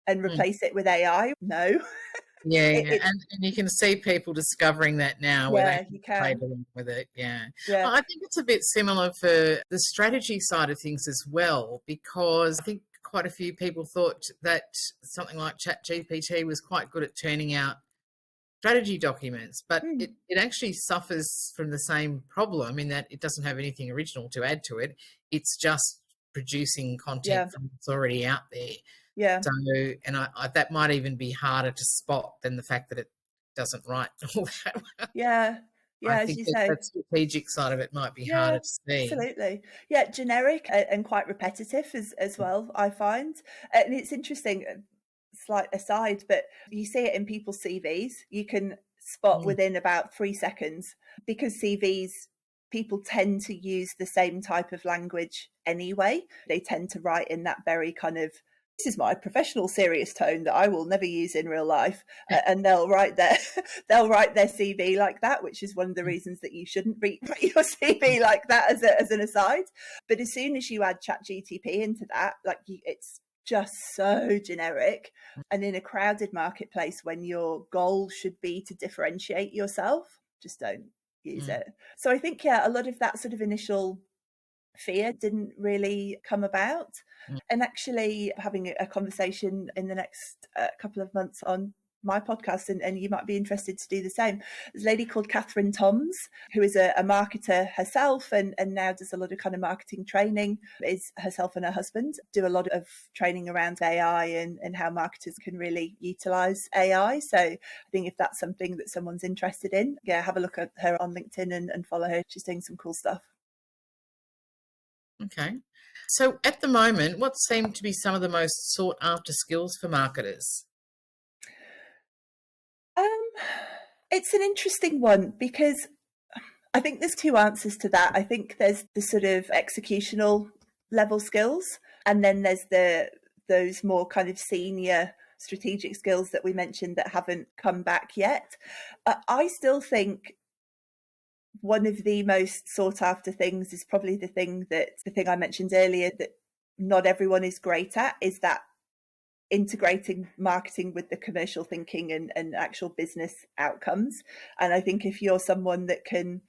B: and
A: Mm.
B: replace it with AI. No.
A: Yeah, yeah.
B: It's
A: And you can see people discovering that now where they
B: yeah,
A: have
B: you
A: played
B: can.
A: along with it. Yeah.
B: Yeah.
A: I think it's a bit similar for the strategy side of things as well, because I think quite a few people thought that something like ChatGPT was quite good at turning out strategy documents, but
B: Mm,
A: it actually suffers from the same problem in that it doesn't have anything original to add to it. It's just producing content
B: yeah.
A: from what's already out there.
B: Yeah.
A: So, and that might even be harder to spot than the fact that it doesn't write all that well.
B: Yeah.
A: I
B: Yeah, as
A: think
B: you
A: that
B: say.
A: that strategic side of it might be
B: Yeah,
A: harder to see.
B: absolutely. Yeah, generic and quite repetitive as well, I find. And it's interesting, slight aside, but you see it in people's CVs. You can spot
A: Mm,
B: within about 3 seconds because CVs, people tend to use the same type of language anyway. They tend to write in that very kind of, this is my professional serious tone that I will never use in real life, and they'll write their they'll write their CV like that, which is one of the
A: mm,
B: reasons that you shouldn't write your CV like that as an aside. But as soon as you add chat GTP into that, like it's just so generic. And in a crowded marketplace, when your goal should be to differentiate yourself, just don't use
A: mm,
B: it. So I think, yeah, a lot of that sort of initial fear didn't really come about.
A: mm.
B: And actually having a conversation in the next couple of months on my podcast, and you might be interested to do the same. There's a lady called Catherine Toms, who is a marketer herself and now does a lot of kind of marketing training, is herself and her husband do a lot of training around AI and how marketers can really utilize AI. So I think if that's something that someone's interested in, yeah, have a look at her on LinkedIn and follow her. She's doing some cool stuff.
A: Okay. So at the moment, what seem to be some of the most sought after skills for marketers?
B: Um, it's an interesting one because I think there's two answers to that. I think there's the sort of executional level skills, and then there's those more kind of senior strategic skills that we mentioned that haven't come back yet. I still think one of the most sought after things is probably the thing I mentioned earlier that not everyone is great at, is that integrating marketing with the commercial thinking and actual business outcomes. And I think if you're someone that can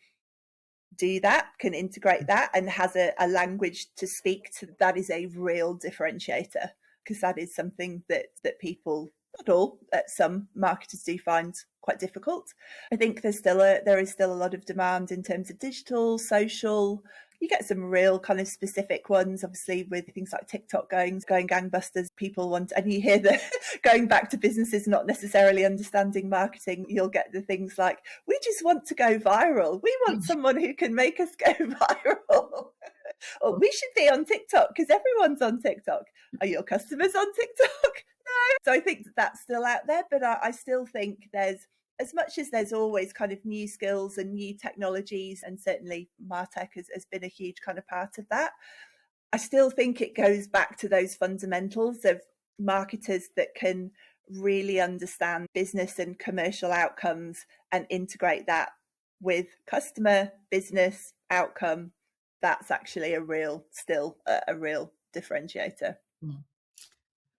B: do that, can integrate that, and has a language to speak to, that is a real differentiator, because that is something that people, not all, some marketers do find quite difficult. I think there is still a lot of demand in terms of digital, social. You get some real kind of specific ones, obviously, with things like TikTok going gangbusters. People want, and you hear the going back to businesses not necessarily understanding marketing. You'll get the things like, "We just want to go viral. We want someone who can make us go viral." Or, "We should be on TikTok because everyone's on TikTok." Are your customers on TikTok? So I think that's still out there, but I still think there's, as much as there's always kind of new skills and new technologies, and certainly Martech has been a huge kind of part of that, I still think it goes back to those fundamentals of marketers that can really understand business and commercial outcomes and integrate that with customer business outcome. That's actually still a real differentiator.
A: Mm.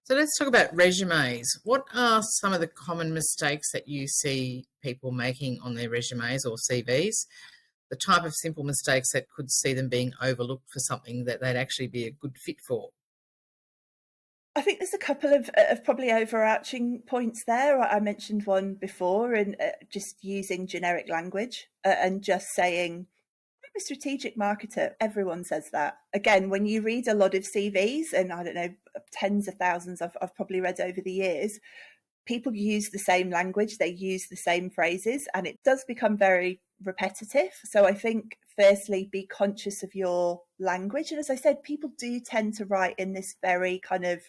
A: So let's talk about resumes. What are some of the common mistakes that you see people making on their resumes or CVs? The type of simple mistakes that could see them being overlooked for something that they'd actually be a good fit for.
B: I think there's a couple of probably overarching points there. I mentioned one before, and just using generic language and just saying, I'm a strategic marketer. Everyone says that. Again, when you read a lot of CVs, and I don't know, tens of thousands I've probably read over the years, people use the same language, they use the same phrases, and it does become very repetitive. So I think, firstly, be conscious of your language. And as I said, people do tend to write in this very kind of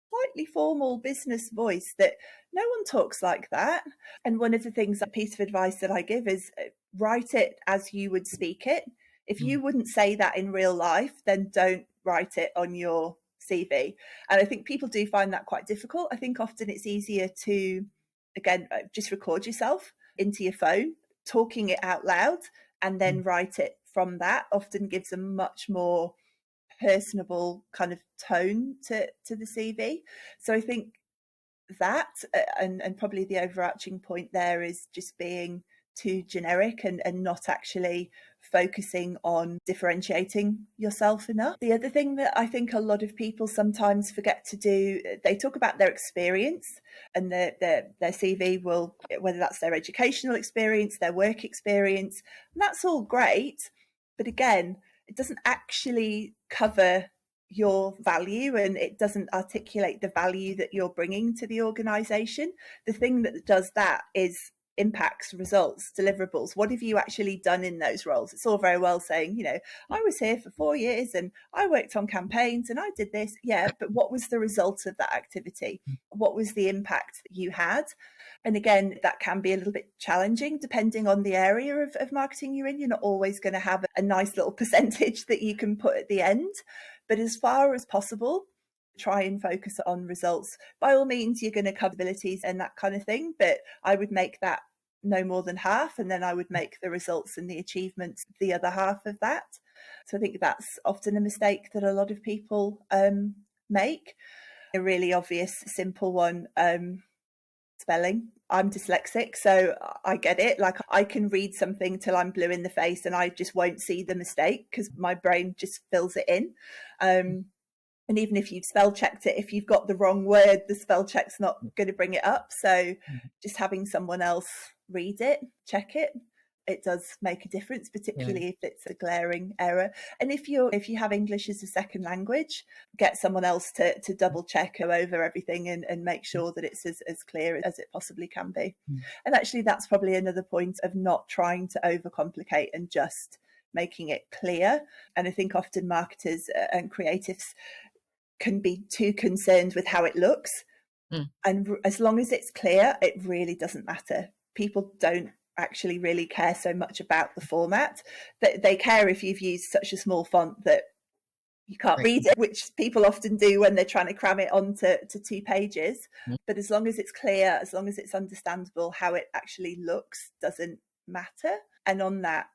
B: slightly formal business voice that no one talks like that. And one of the things, a piece of advice that I give is write it as you would speak it. If
A: Mm,
B: you wouldn't say that in real life, then don't write it on your CV. And I think people do find that quite difficult. I think often it's easier to, again, just record yourself into your phone, talking it out loud, and then write it from that often gives a much more personable kind of tone to the CV. So I think that and probably the overarching point there is just being too generic and not actually focusing on differentiating yourself enough. The other thing that I think a lot of people sometimes forget to do, they talk about their experience, and their CV will, whether that's their educational experience, their work experience, and that's all great. But again, it doesn't actually cover your value, and it doesn't articulate the value that you're bringing to the organization. The thing that does that is impacts, results, deliverables. What have you actually done in those roles? It's all very well saying, I was here for 4 years and I worked on campaigns and I did this. Yeah, but what was the result of that activity? What was the impact that you had? And again, that can be a little bit challenging depending on the area of marketing you're in. You're not always going to have a nice little percentage that you can put at the end. But as far as possible, try and focus on results. By all means, you're going to cover abilities and that kind of thing, but I would make that no more than half, and then I would make the results and the achievements the other half of that. So I think that's often a mistake that a lot of people make. A really obvious, simple one, spelling. I'm dyslexic, so I get it. Like, I can read something till I'm blue in the face and I just won't see the mistake because my brain just fills it in. And even if you've spell checked it, if you've got the wrong word, the spell check's not going to bring it up. So just having someone else read it, check it, it does make a difference, particularly if it's a glaring error. And if you have English as a second language, get someone else to double check over everything and make sure that it's as clear as it possibly can be. And actually, that's probably another point of not trying to overcomplicate and just making it clear. And I think often marketers and creatives can be too concerned with how it looks. And as long as it's clear, it really doesn't matter. People don't actually really care so much about the format. They care if you've used such a small font that you can't read it, which people often do when they're trying to cram it onto 2 pages. But as long as it's clear, as long as it's understandable, how it actually looks doesn't matter. And on that,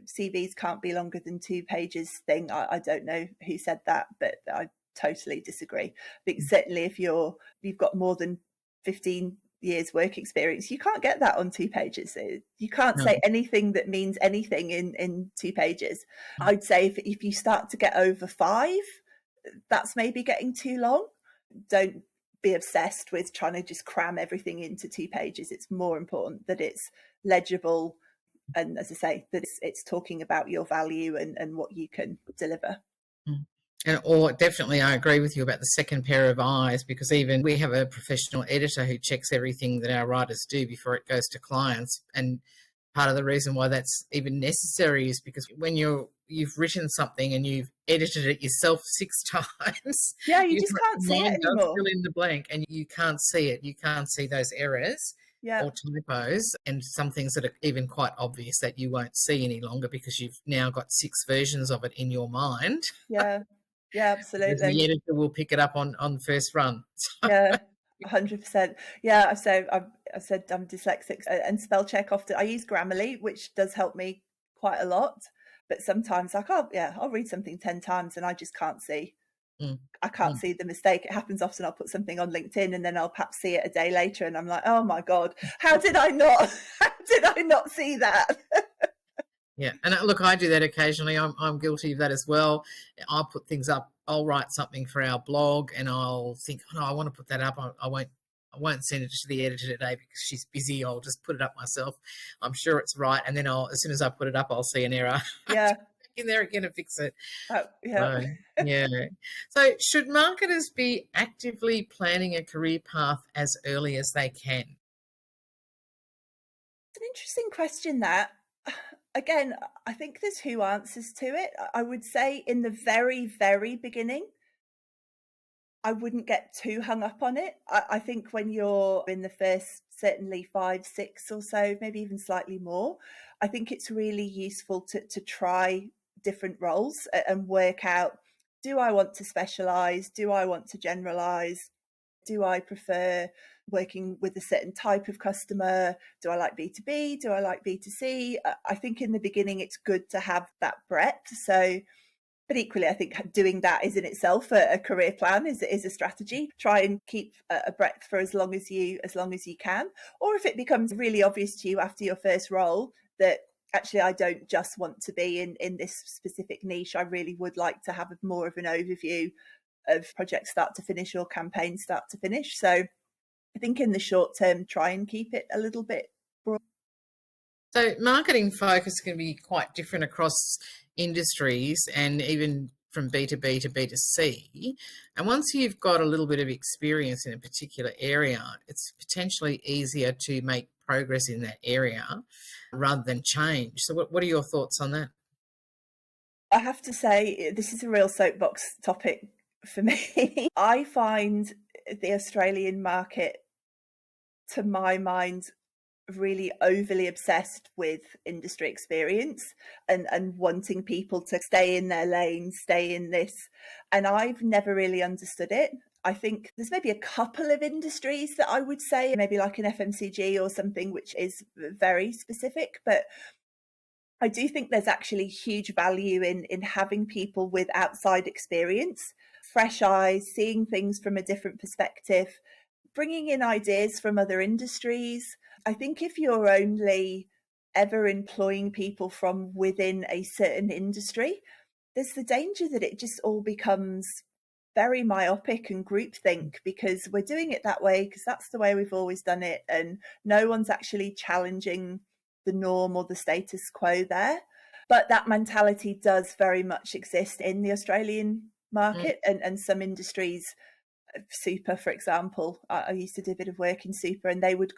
B: CVs can't be longer than 2 pages thing. I don't know who said that, but I totally disagree. I think certainly if you've got more than 15 years work experience, you can't get that on 2 pages. You can't say anything that means anything in 2 pages. I'd say if you start to get over 5, that's maybe getting too long. Don't be obsessed with trying to just cram everything into 2 pages. It's more important that it's legible, and as I say, that it's talking about your value and what you can deliver.
A: Or definitely, I agree with you about the second pair of eyes, because even we have a professional editor who checks everything that our writers do before it goes to clients. And part of the reason why that's even necessary is because when you've written something and you've edited it yourself 6 times,
B: you just can't see it anymore.
A: Fill in the blank, and you can't see it. You can't see those errors. Or typos, and some things that are even quite obvious that you won't see any longer because you've now got 6 versions of it in your mind.
B: Yeah, absolutely.
A: The editor will pick it up on the first run.
B: 100%. Yeah, I said I'm dyslexic, and spell check often. I use Grammarly, which does help me quite a lot. But sometimes I'll read something 10 times and I just can't see. I can't see the mistake. It happens often. I'll put something on LinkedIn and then I'll perhaps see it a day later and I'm like, oh my God, how did I not see that?
A: Yeah. And look, I do that occasionally. I'm guilty of that as well. I'll put things up. I'll write something for our blog and I'll think, oh, no, I want to put that up. I won't send it to the editor today because she's busy. I'll just put it up myself. I'm sure it's right. And then as soon as I put it up, I'll see an error.
B: Yeah.
A: In there again and fix it.
B: Yeah.
A: So should marketers be actively planning a career path as early as they can?
B: It's an interesting question, that. Again, I think there's 2 answers to it. I would say in the very, very beginning, I wouldn't get too hung up on it. I think when you're in the first, certainly 5, 6 or so, maybe even slightly more, I think it's really useful to try different roles and work out, do I want to specialize? Do I want to generalize? Do I prefer working with a certain type of customer? Do I like B2B? Do I like B2C? I think in the beginning it's good to have that breadth. So, but equally, I think doing that is in itself a career plan, is a strategy. Try and keep a breadth for as long as you can. Or if it becomes really obvious to you after your first role that actually I don't just want to be in this specific niche, I really would like to have more of an overview of projects start to finish or campaigns start to finish. So I think in the short term, try and keep it a little bit broad.
A: So marketing focus can be quite different across industries and even from B2B to B2C. And once you've got a little bit of experience in a particular area, it's potentially easier to make progress in that area rather than change. So what are your thoughts on that?
B: I have to say, this is a real soapbox topic for me. I find the Australian market, to my mind, really overly obsessed with industry experience and wanting people to stay in their lane, stay in this. And I've never really understood it. I think there's maybe a couple of industries that I would say, maybe like an FMCG or something, which is very specific, but I do think there's actually huge value in having people with outside experience, fresh eyes, seeing things from a different perspective, bringing in ideas from other industries. I think if you're only ever employing people from within a certain industry, there's the danger that it just all becomes very myopic and groupthink, because we're doing it that way because that's the way we've always done it, and no one's actually challenging the norm or the status quo there. But that mentality does very much exist in the Australian market, and some industries, super, for example. I used to do a bit of work in super, and they would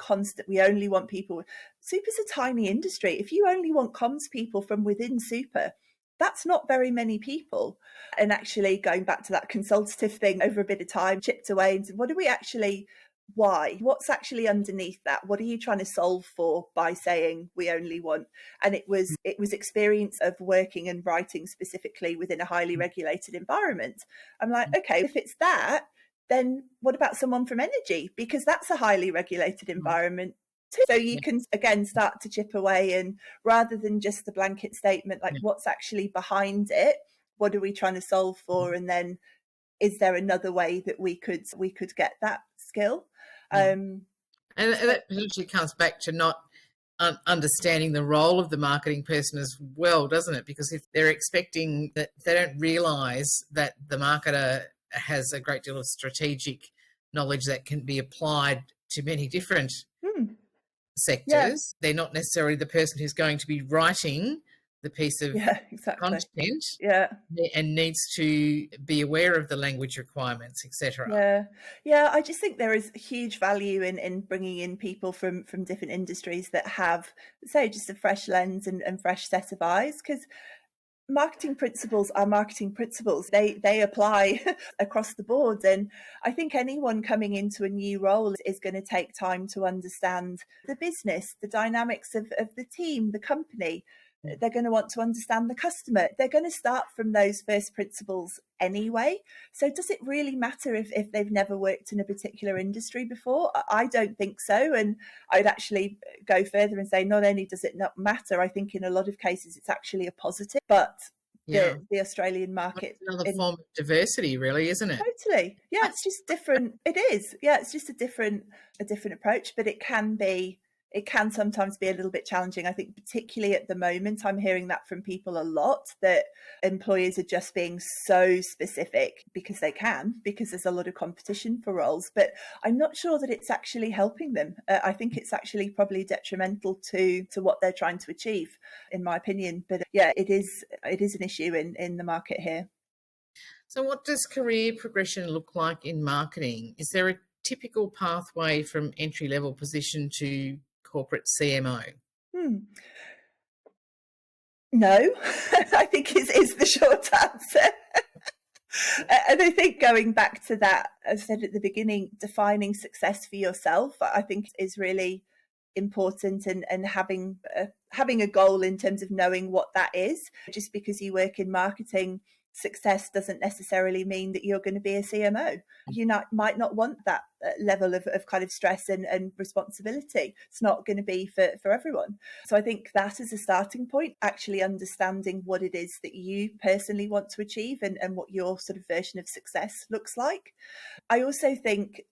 B: we only want people. Super's a tiny industry. If you only want comms people from within super, that's not very many people. And actually going back to that consultative thing, over a bit of time, chipped away into what do we actually, why? What's actually underneath that? What are you trying to solve for by saying we only want? And it was experience of working and writing specifically within a highly regulated environment. I'm like, okay, if it's that, then what about someone from energy? Because that's a highly regulated environment too. So you can, again, start to chip away, and rather than just the blanket statement, like what's actually behind it? What are we trying to solve for? And then is there another way that we could get that skill?
A: And that usually comes back to not understanding the role of the marketing person as well, doesn't it? Because if they're expecting that, they don't realise that the marketer has a great deal of strategic knowledge that can be applied to many different sectors. Yeah. They're not necessarily the person who's going to be writing the piece of content, and needs to be aware of the language requirements, etc.
B: Yeah. I just think there is huge value in bringing in people from different industries that have, say, just a fresh lens and fresh set of eyes, because marketing principles are marketing principles. They apply across the board. And I think anyone coming into a new role is going to take time to understand the business, the dynamics of the team, the company. They're going to want to understand the customer. They're going to start from those first principles anyway. So does it really matter if they've never worked in a particular industry before? I don't think so. And I'd actually go further and say not only does it not matter, I think in a lot of cases it's actually a positive. But the Australian market,
A: it's another form of diversity, really, isn't it?
B: Totally. Yeah, it's just different. It is. Yeah, it's just a different approach, but it can sometimes be a little bit challenging. I think particularly at the moment, I'm hearing that from people a lot, that employers are just being so specific because there's a lot of competition for roles. But I'm not sure that it's actually helping them. I think it's actually probably detrimental to what they're trying to achieve, in my opinion. But yeah, it is an issue in the market here.
A: So what does career progression look like in marketing? Is there a typical pathway from entry-level position to corporate CMO?
B: No, I think is the short answer. And I think going back to that, as I said at the beginning, defining success for yourself, I think is really important, and having a goal in terms of knowing what that is. Just because you work in marketing success doesn't necessarily mean that you're going to be a CMO. You might not want that level of kind of stress and responsibility. It's not going to be for everyone. So I think that is a starting point, actually understanding what it is that you personally want to achieve and what your sort of version of success looks like. I also think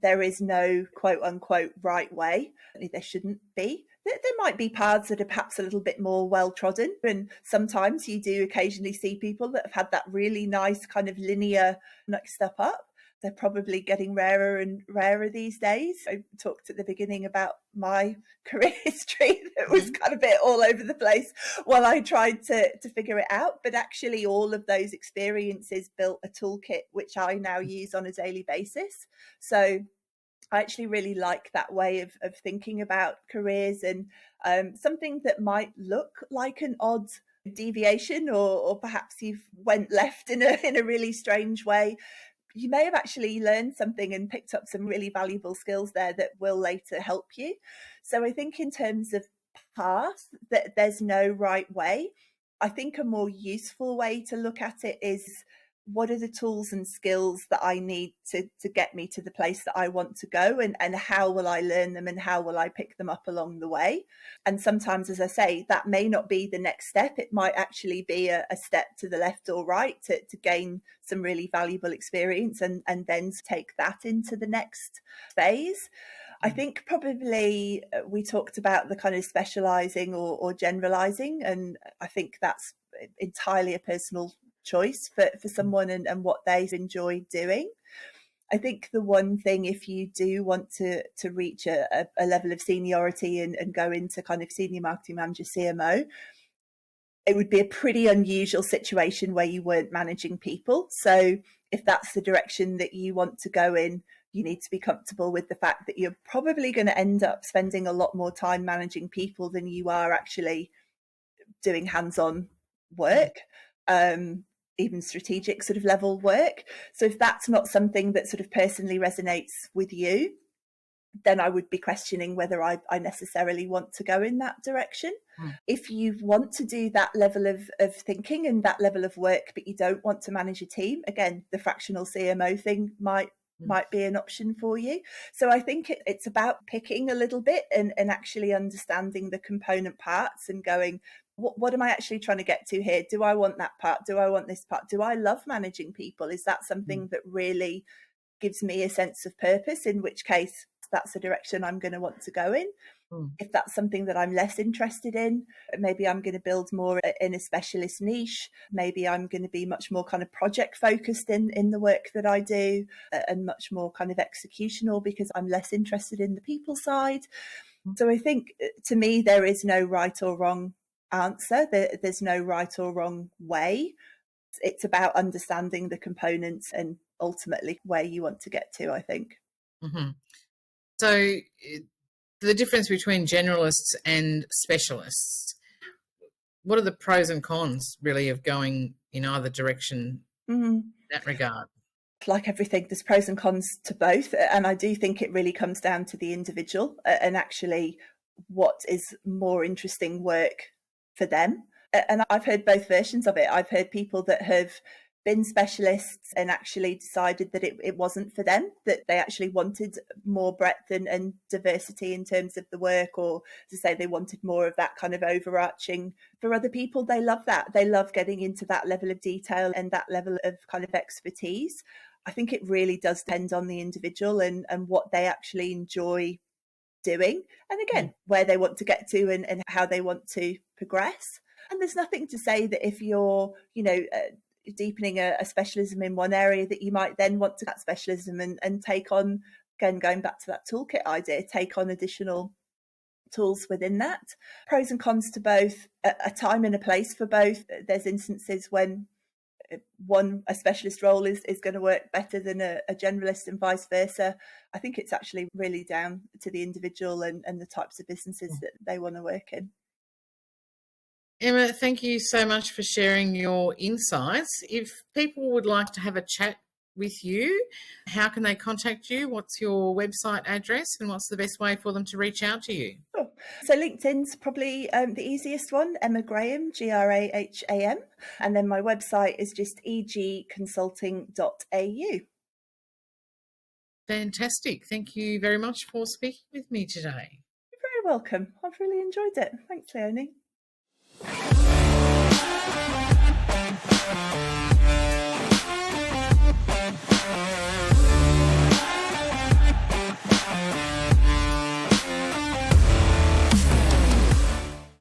B: there is no quote unquote right way. There shouldn't be. There might be paths that are perhaps a little bit more well trodden. And sometimes you do occasionally see people that have had that really nice kind of linear next step up. They're probably getting rarer and rarer these days. I talked at the beginning about my career history that was kind of a bit all over the place while I tried to figure it out. But actually all of those experiences built a toolkit which I now use on a daily basis. So I actually really like that way of thinking about careers, and something that might look like an odd deviation, or perhaps you've went left in a really strange way. You may have actually learned something and picked up some really valuable skills there that will later help you. So I think in terms of path, that there's no right way. I think a more useful way to look at it is, what are the tools and skills that I need to get me to the place that I want to go, and how will I learn them and how will I pick them up along the way? And sometimes, as I say, that may not be the next step. It might actually be a step to the left or right to gain some really valuable experience and then take that into the next phase. I think probably we talked about the kind of specializing or generalizing, and I think that's entirely a personal choice for someone and what they enjoy doing. I think the one thing, if you do want to reach a level of seniority and go into kind of senior marketing manager, CMO, it would be a pretty unusual situation where you weren't managing people. So if that's the direction that you want to go in, you need to be comfortable with the fact that you're probably going to end up spending a lot more time managing people than you are actually doing hands-on work. Even strategic sort of level work. So if that's not something that sort of personally resonates with you, then I would be questioning whether I necessarily want to go in that direction. If you want to do that level of thinking and that level of work, but you don't want to manage a team, again, the fractional CMO thing might be an option for you. So I think it's about picking a little bit and actually understanding the component parts and going, what am I actually trying to get to here? Do I want that part? Do I want this part? Do I love managing people? Is that something that really gives me a sense of purpose? In which case, that's the direction I'm going to want to go in. If that's something that I'm less interested in, maybe I'm going to build more in a specialist niche. Maybe I'm going to be much more kind of project focused in the work that I do, and much more kind of executional because I'm less interested in the people side. So I think, to me, there is no right or wrong answer. There's no right or wrong way. It's about understanding the components and ultimately where you want to get to, I think.
A: So the difference between generalists and specialists, what are the pros and cons really of going in either direction in that regard?
B: Like everything, there's pros and cons to both. And I do think it really comes down to the individual and actually what is more interesting work for them. And I've heard both versions of it. I've heard people that have been specialists and actually decided that it wasn't for them, that they actually wanted more breadth and diversity in terms of the work, or to say they wanted more of that kind of overarching. For other people, they love that. They love getting into that level of detail and that level of kind of expertise. I think it really does depend on the individual and what they actually enjoy doing. And again, where they want to get to and how they want to progress. And there's nothing to say that if you're, deepening a specialism in one area, that you might then want to that specialism and take on, again, going back to that toolkit idea, take on additional tools within that. Pros and cons to both, a time and a place for both. There's instances when a specialist role is going to work better than a generalist and vice versa. I think it's actually really down to the individual and the types of businesses that they want to work in.
A: Emma, thank you so much for sharing your insights. If people would like to have a chat with you, how can they contact you? What's your website address and what's the best way for them to reach out to you?
B: Sure. So LinkedIn's probably the easiest one, Emma Graham, Graham. And then my website is just egconsulting.au.
A: Fantastic. Thank you very much for speaking with me today.
B: You're very welcome. I've really enjoyed it. Thanks, Leonie.